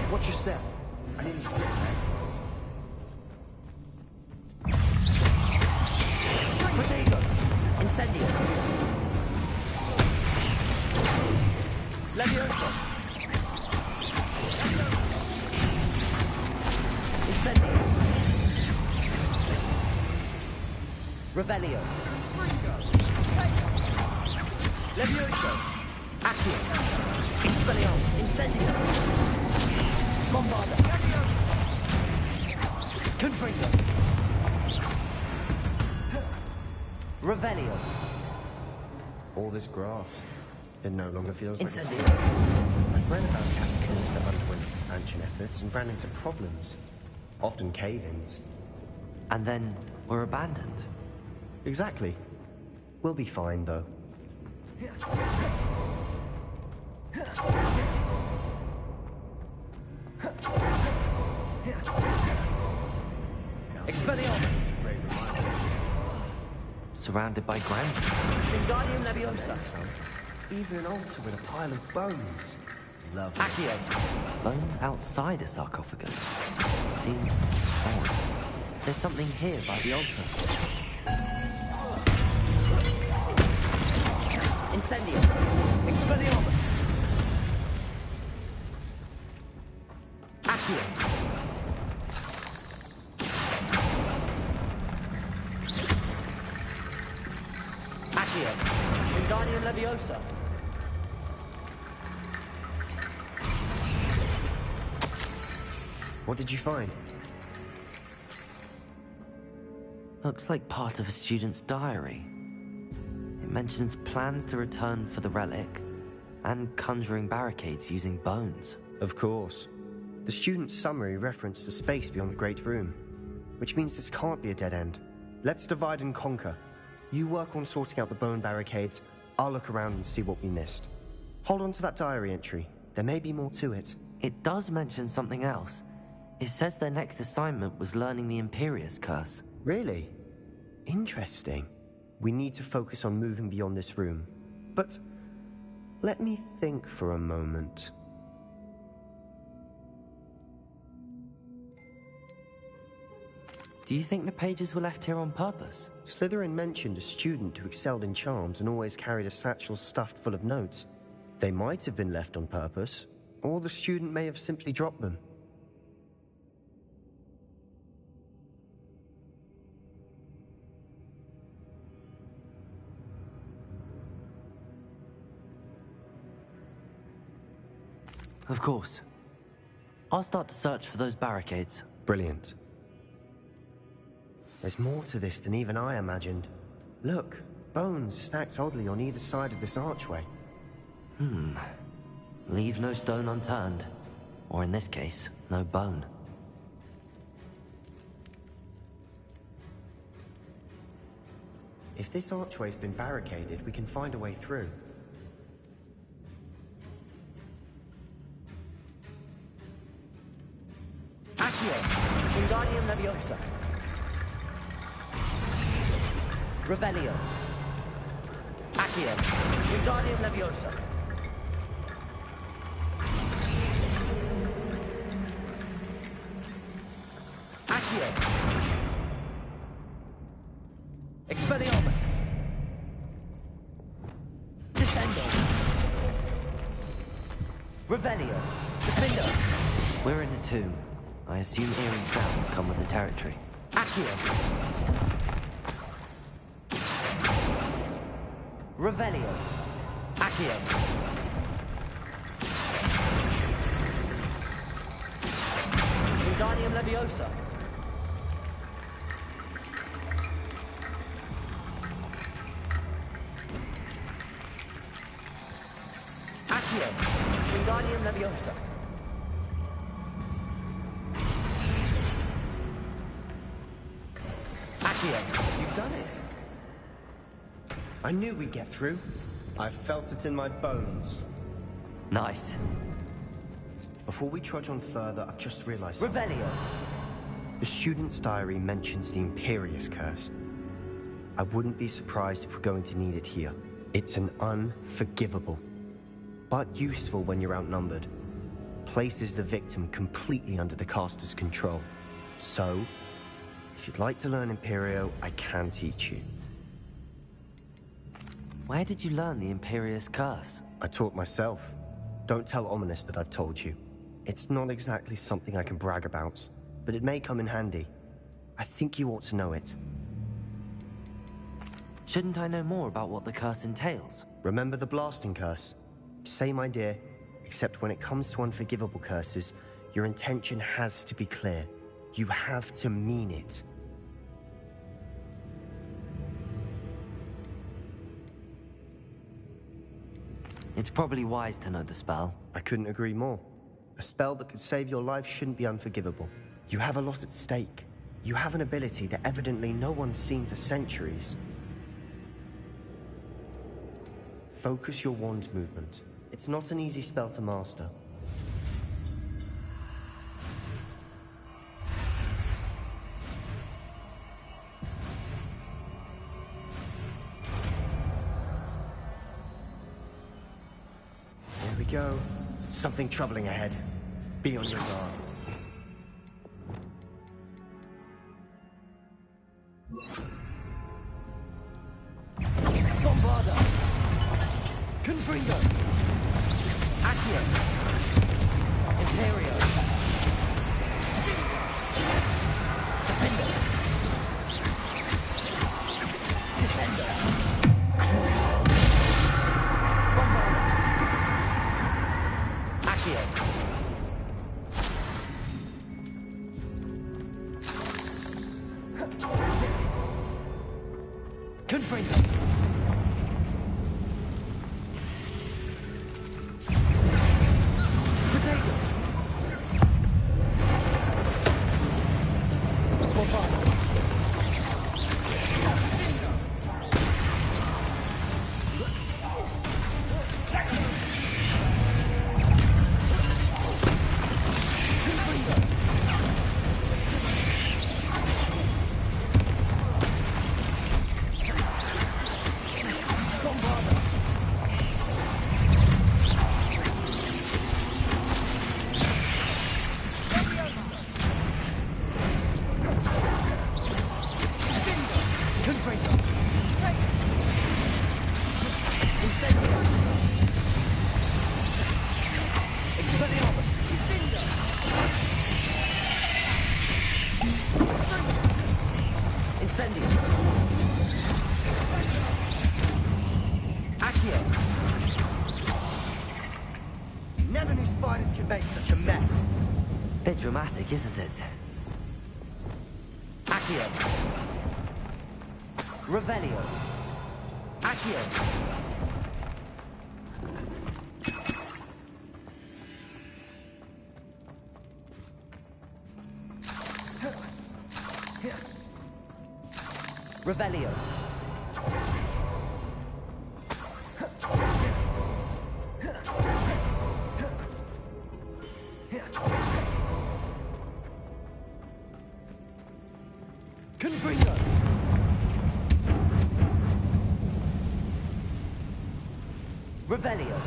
Watch your step. I nearly slipped there. Protego. Incendio. Levioso. Incendio. Revelio. Levioso. Accio. Expelliarmus. Incendio. Bombarda. Confringo. Revelio. All this grass. It no longer feels like Incendio. I've read about catacombs that underwent expansion efforts and ran into problems. Often cave-ins. And then were abandoned. Exactly. We'll be fine, though. Expelliarmus. Surrounded by grand. Wingardium Leviosa. Even an altar with a pile of bones. Lovely. Accio. Bones outside a sarcophagus. Seems odd. There's something here by the altar. Incendio. Expelliarmus. Accio. Accio. Wingardium Leviosa. What did you find? Looks like part of a student's diary. It mentions plans to return for the relic and conjuring barricades using bones. Of course. The student's summary referenced a space beyond the Great Room, which means this can't be a dead end. Let's divide and conquer. You work on sorting out the bone barricades, I'll look around and see what we missed. Hold on to that diary entry. There may be more to it. It does mention something else. It says their next assignment was learning the Imperius Curse. Really? Interesting. We need to focus on moving beyond this room. But let me think for a moment. Do you think the pages were left here on purpose? Slytherin mentioned a student who excelled in charms and always carried a satchel stuffed full of notes. They might have been left on purpose, or the student may have simply dropped them. Of course. I'll start to search for those barricades. Brilliant. There's more to this than even I imagined. Look, bones stacked oddly on either side of this archway. Leave no stone unturned. Or in this case, no bone. If this archway's been barricaded, we can find a way through. Accio. Wingardium Leviosa. Revelio. Accio. Wingardium Leviosa. Accio. Expelliarmus. Descendo. Revelio. Defendo. We're in a tomb. I assume eerie sounds come with the territory. Accio. Revelio. Accio. Wingardium Leviosa. Accio. Wingardium Leviosa. Accio. You've done it. I knew we'd get through. I felt it in my bones. Nice. Before we trudge on further, I've just realized Revelio. The student's diary mentions the Imperious Curse. I wouldn't be surprised if we're going to need it here. It's an unforgivable, but useful when you're outnumbered. Places the victim completely under the caster's control. So, if you'd like to learn Imperio, I can teach you. Where did you learn the Imperious Curse? I taught myself. Don't tell Ominous that I've told you. It's not exactly something I can brag about, but it may come in handy. I think you ought to know it. Shouldn't I know more about what the curse entails? Remember the blasting curse? Same idea, except when it comes to unforgivable curses, your intention has to be clear. You have to mean it. It's probably wise to know the spell. I couldn't agree more. A spell that could save your life shouldn't be unforgivable. You have a lot at stake. You have an ability that evidently no one's seen for centuries. Focus your wand movement. It's not an easy spell to master. Here we go. Something troubling ahead. Be on your guard. Bombarda. Confringo. Accio. Imperio. Defender. Descender. Bombarda. Accio. Confringo. Never knew spiders could make such a mess. Bit dramatic, isn't it? Accio. Revelio. Accio. Revelio. Confringo. Revelio.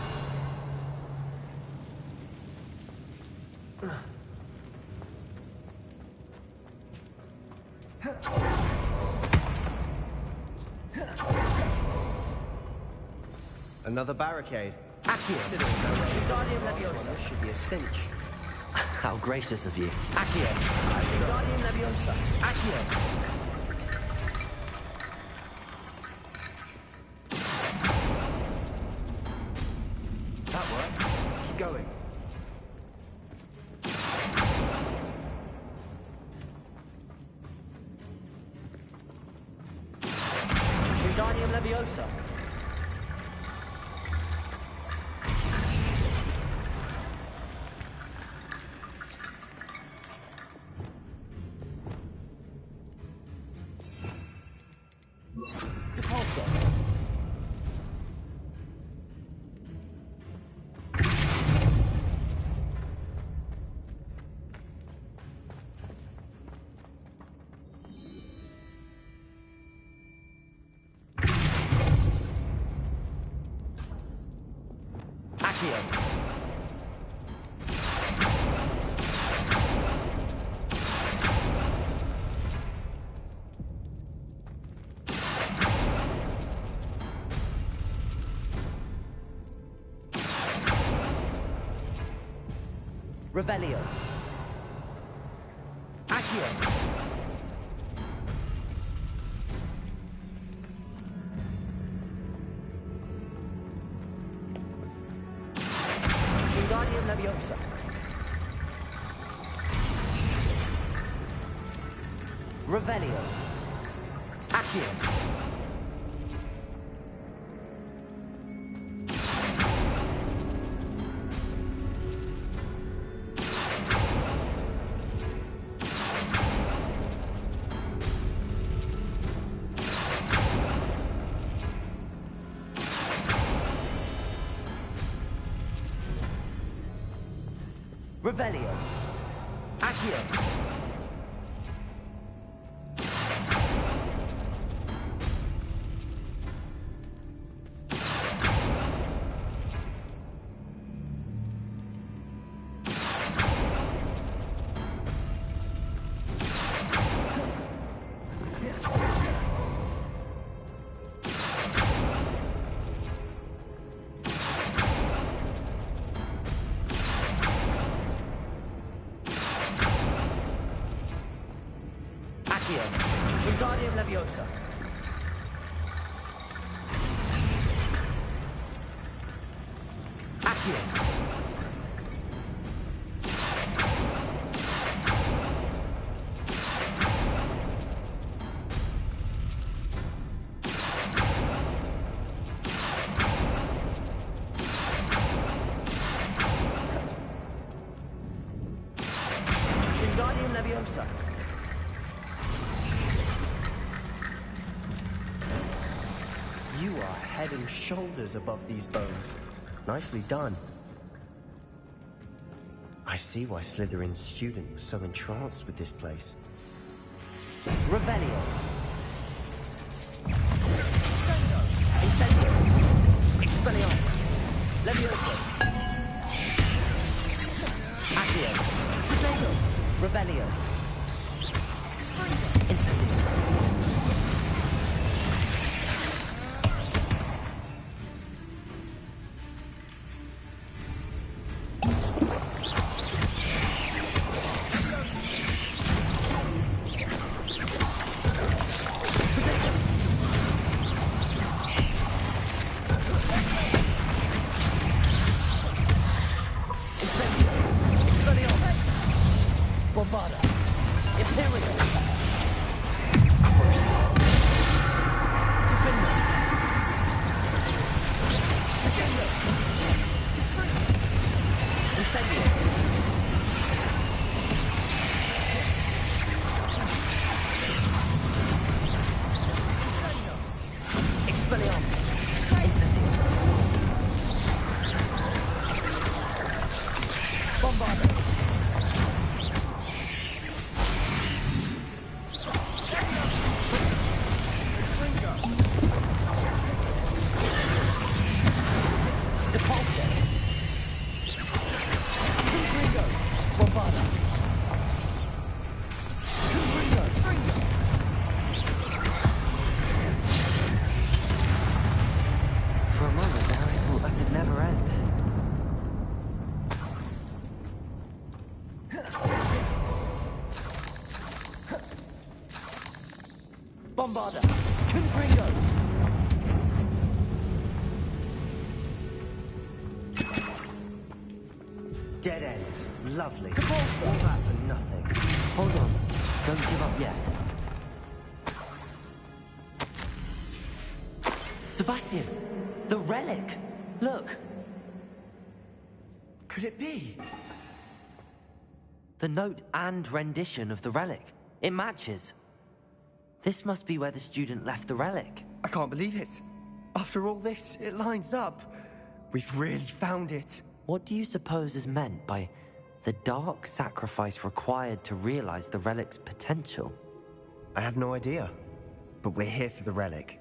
Another barricade. Accio. Guardian Leviosa. This should be a cinch. How gracious of you. Accio. Guardian Leviosa. Accio. That worked. Keep going. Guardian Leviosa. Revelio. Accio. Wingardium Leviosa. Revelio. Accio. Revelio. Accio. Wingardium Leviosa. Accio. Wingardium Leviosa. You are head and shoulders above these bones. Nicely done. I see why Slytherin's student was so entranced with this place. Revelio. Incendio. Expelliarmus. Levioso. Accio. Potato. Revelio. Incendio. Bombarda. Confringo. Dead end. Lovely. All that for nothing. Hold on. Don't give up yet. Sebastian! The relic! Look! Could it be? The note and rendition of the relic. It matches. This must be where the student left the relic. I can't believe it. After all this, it lines up. We've really found it. What do you suppose is meant by the dark sacrifice required to realize the relic's potential? I have no idea. But we're here for the relic.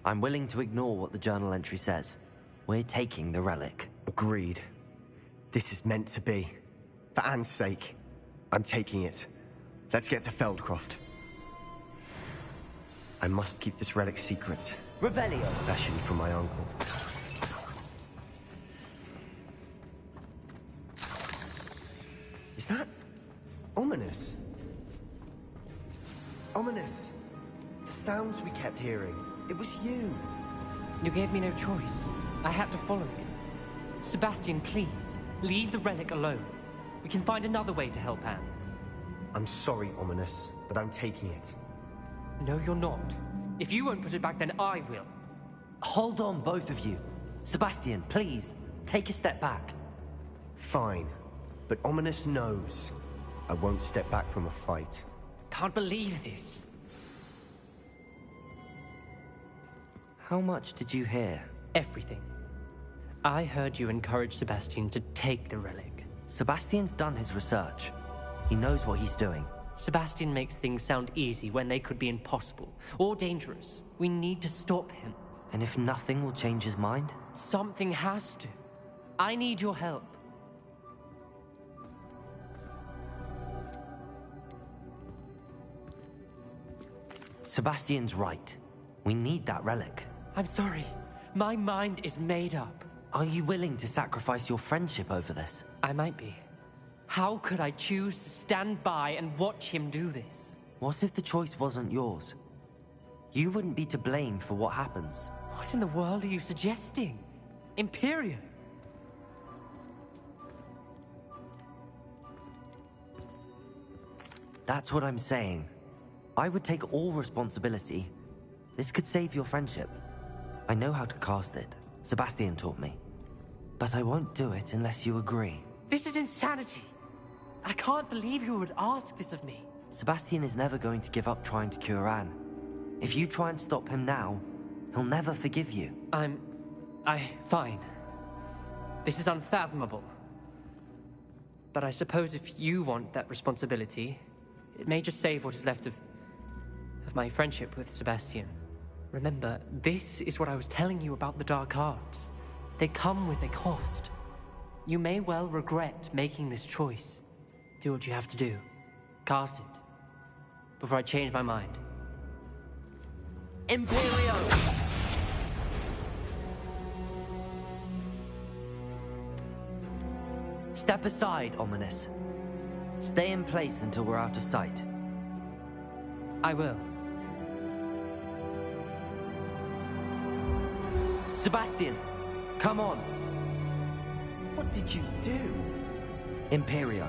I'm willing to ignore what the journal entry says. We're taking the relic. Agreed. This is meant to be. For Anne's sake, I'm taking it. Let's get to Feldcroft. I must keep this relic secret. Revelio. Especially from my uncle. Is that ominous? Ominous. The sounds we kept hearing. It was you. You gave me no choice. I had to follow you. Sebastian, please, leave the relic alone. We can find another way to help Anne. I'm sorry, Ominous, but I'm taking it. No, you're not. If you won't put it back, then I will. Hold on, both of you. Sebastian, please, take a step back. Fine, but Ominous knows I won't step back from a fight. Can't believe this. How much did you hear? Everything. I heard you encourage Sebastian to take the relic. Sebastian's done his research. He knows what he's doing. Sebastian makes things sound easy when they could be impossible or dangerous. We need to stop him. And if nothing will change his mind? Something has to. I need your help. Sebastian's right. We need that relic. I'm sorry. My mind is made up. Are you willing to sacrifice your friendship over this? I might be. How could I choose to stand by and watch him do this? What if the choice wasn't yours? You wouldn't be to blame for what happens. What in the world are you suggesting? Imperium? That's what I'm saying. I would take all responsibility. This could save your friendship. I know how to cast it. Sebastian taught me. But I won't do it unless you agree. This is insanity. I can't believe you would ask this of me. Sebastian is never going to give up trying to cure Anne. If you try and stop him now, he'll never forgive you. Fine. This is unfathomable. But I suppose if you want that responsibility, it may just save what is left of my friendship with Sebastian. Remember, this is what I was telling you about the dark arts. They come with a cost. You may well regret making this choice. Do what you have to do. Cast it. Before I change my mind. Imperio! Step aside, Ominous. Stay in place until we're out of sight. I will. Sebastian, come on. What did you do? Imperio.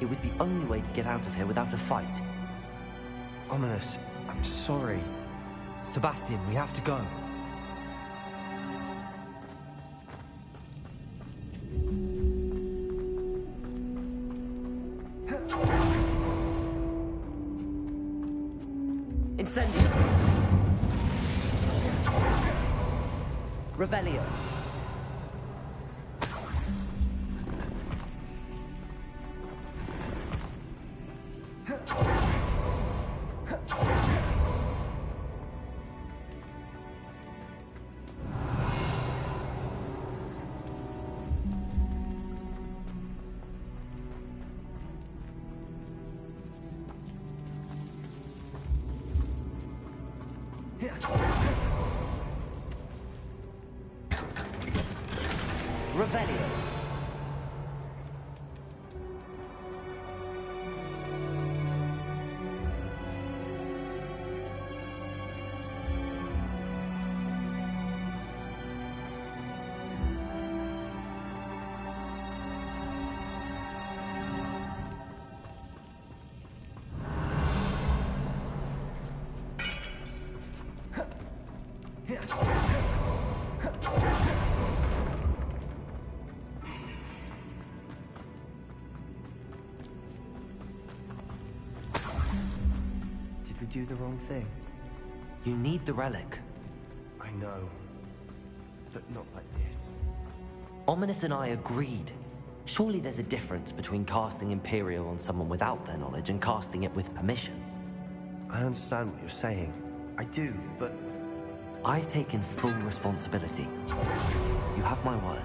It was the only way to get out of here without a fight. Ominous, I'm sorry. Sebastian, we have to go. Incendio. Revelio. Revelio. Did we do the wrong thing? You need the relic. I know. But not like this. Ominous and I agreed. Surely there's a difference between casting Imperial on someone without their knowledge and casting it with permission. I understand what you're saying. I do, but... I've taken full responsibility. You have my word.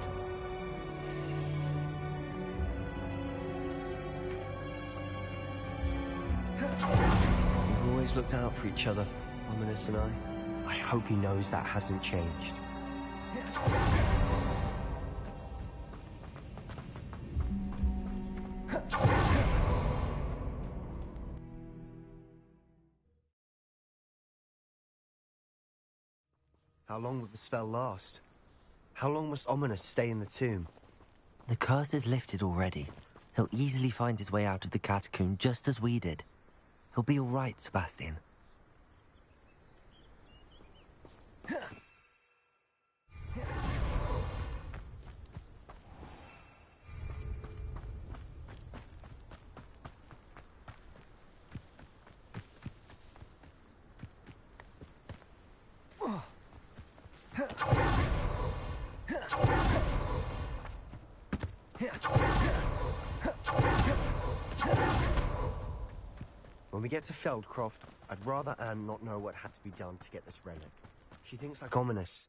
always looked out for each other, Ominous and I. I hope he knows that hasn't changed. How long will the spell last? How long must Ominous stay in the tomb? The curse is lifted already. He'll easily find his way out of the catacomb just as we did. He'll be all right, Sebastian. When we get to Feldcroft, I'd rather Anne not know what had to be done to get this relic. She thinks like Ominous.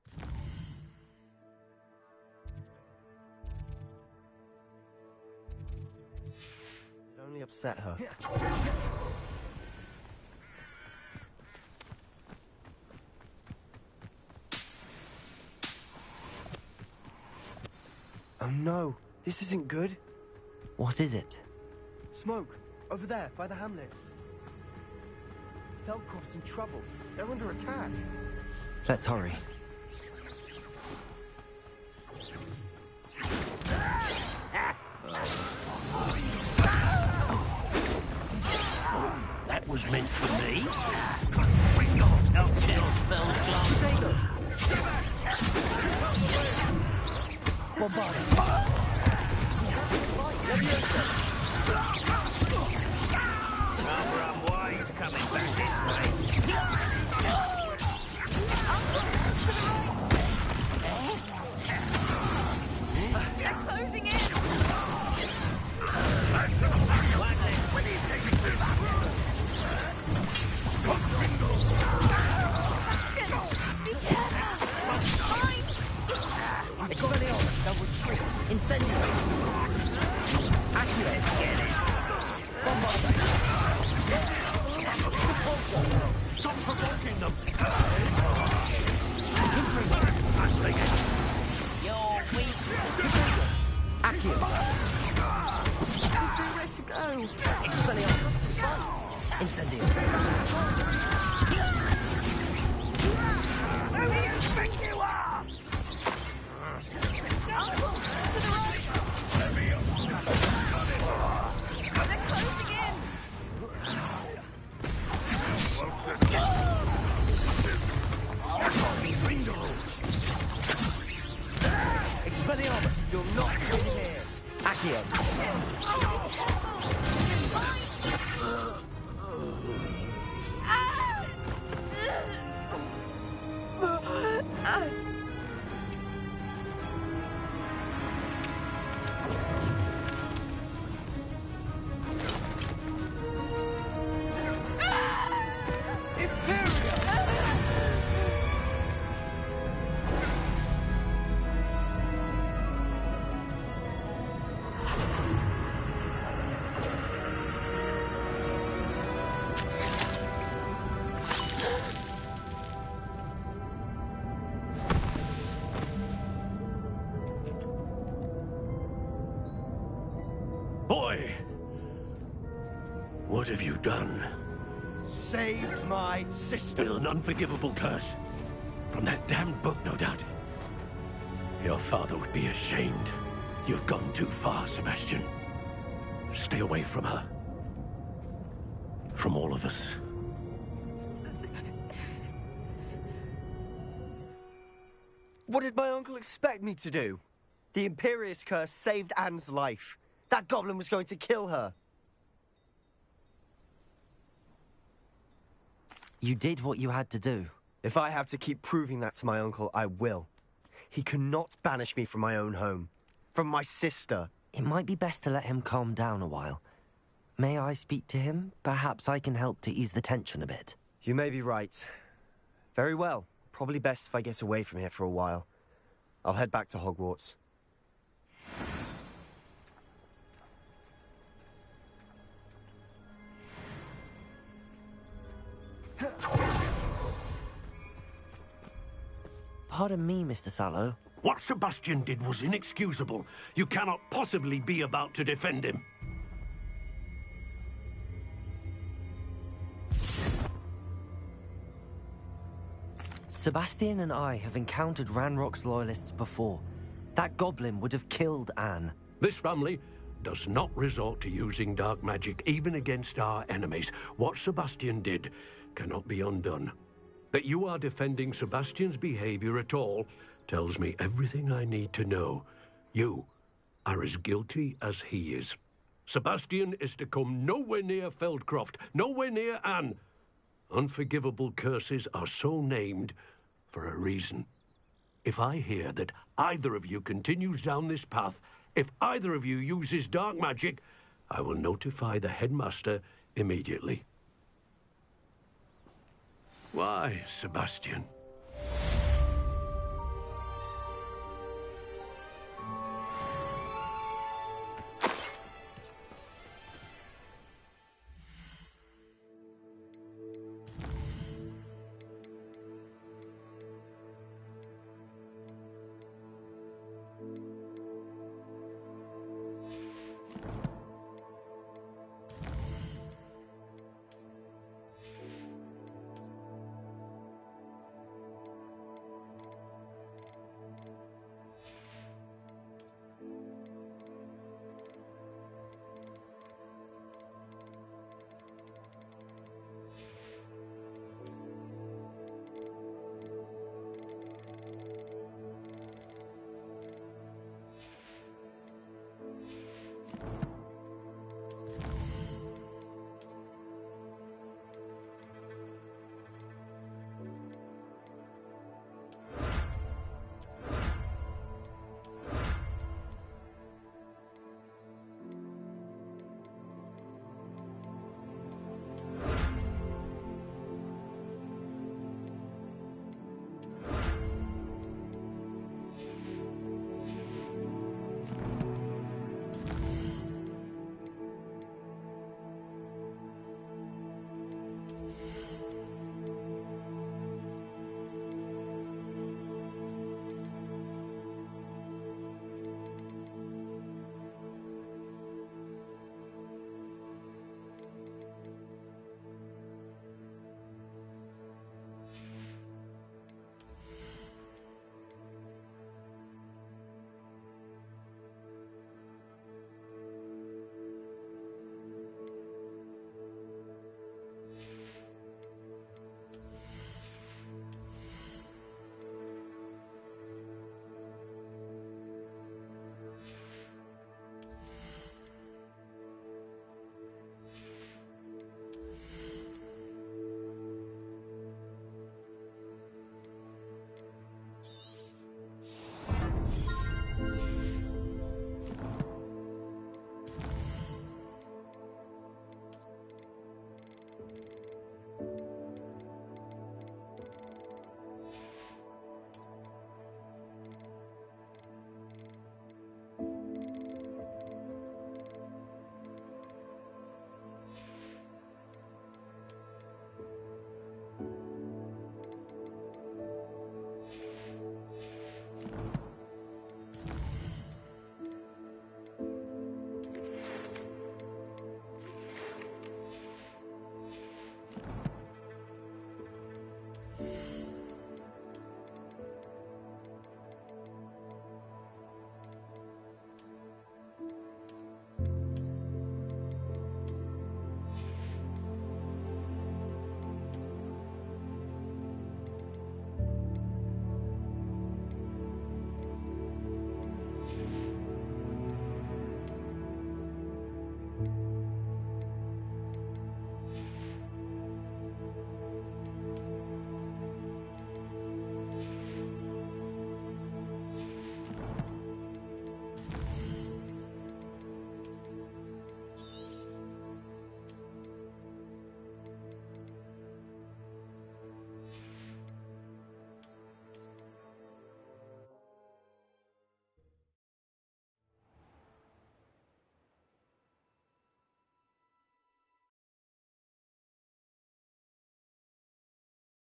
It only upset her. Oh no, this isn't good. What is it? Smoke, over there, by the hamlet. Feldcroft's in trouble. They're under attack. Let's hurry. That was meant for me. Bring on, no kill spell class. He's coming back this way. They're closing in. Expelliarmus, that was true. Incendio. Accurate. Stop provoking them! You're weak. Accio. They're ready to go. Expelliarmus. Incendio. Who do you think you are? Uncle, to the right. They're closing in. Expelliarmus. You're not win here. Accio. Boy! What have you done? Saved my sister. With an unforgivable curse. From that damned book, no doubt. Your father would be ashamed. You've gone too far, Sebastian. Stay away from her. From all of us. What did my uncle expect me to do? The Imperious curse saved Anne's life. That goblin was going to kill her. You did what you had to do. If I have to keep proving that to my uncle, I will. He cannot banish me from my own home. From my sister. It might be best to let him calm down a while. May I speak to him? Perhaps I can help to ease the tension a bit. You may be right. Very well. Probably best if I get away from here for a while. I'll head back to Hogwarts. Pardon me, Mr. Sallow. What Sebastian did was inexcusable. You cannot possibly be about to defend him. Sebastian and I have encountered Ranrock's loyalists before. That goblin would have killed Anne. This family does not resort to using dark magic even against our enemies. What Sebastian did cannot be undone. That you are defending Sebastian's behavior at all tells me everything I need to know. You are as guilty as he is. Sebastian is to come nowhere near Feldcroft, nowhere near Anne. Unforgivable curses are so named for a reason. If I hear that either of you continues down this path, if either of you uses dark magic, I will notify the headmaster immediately. Why, Sebastian?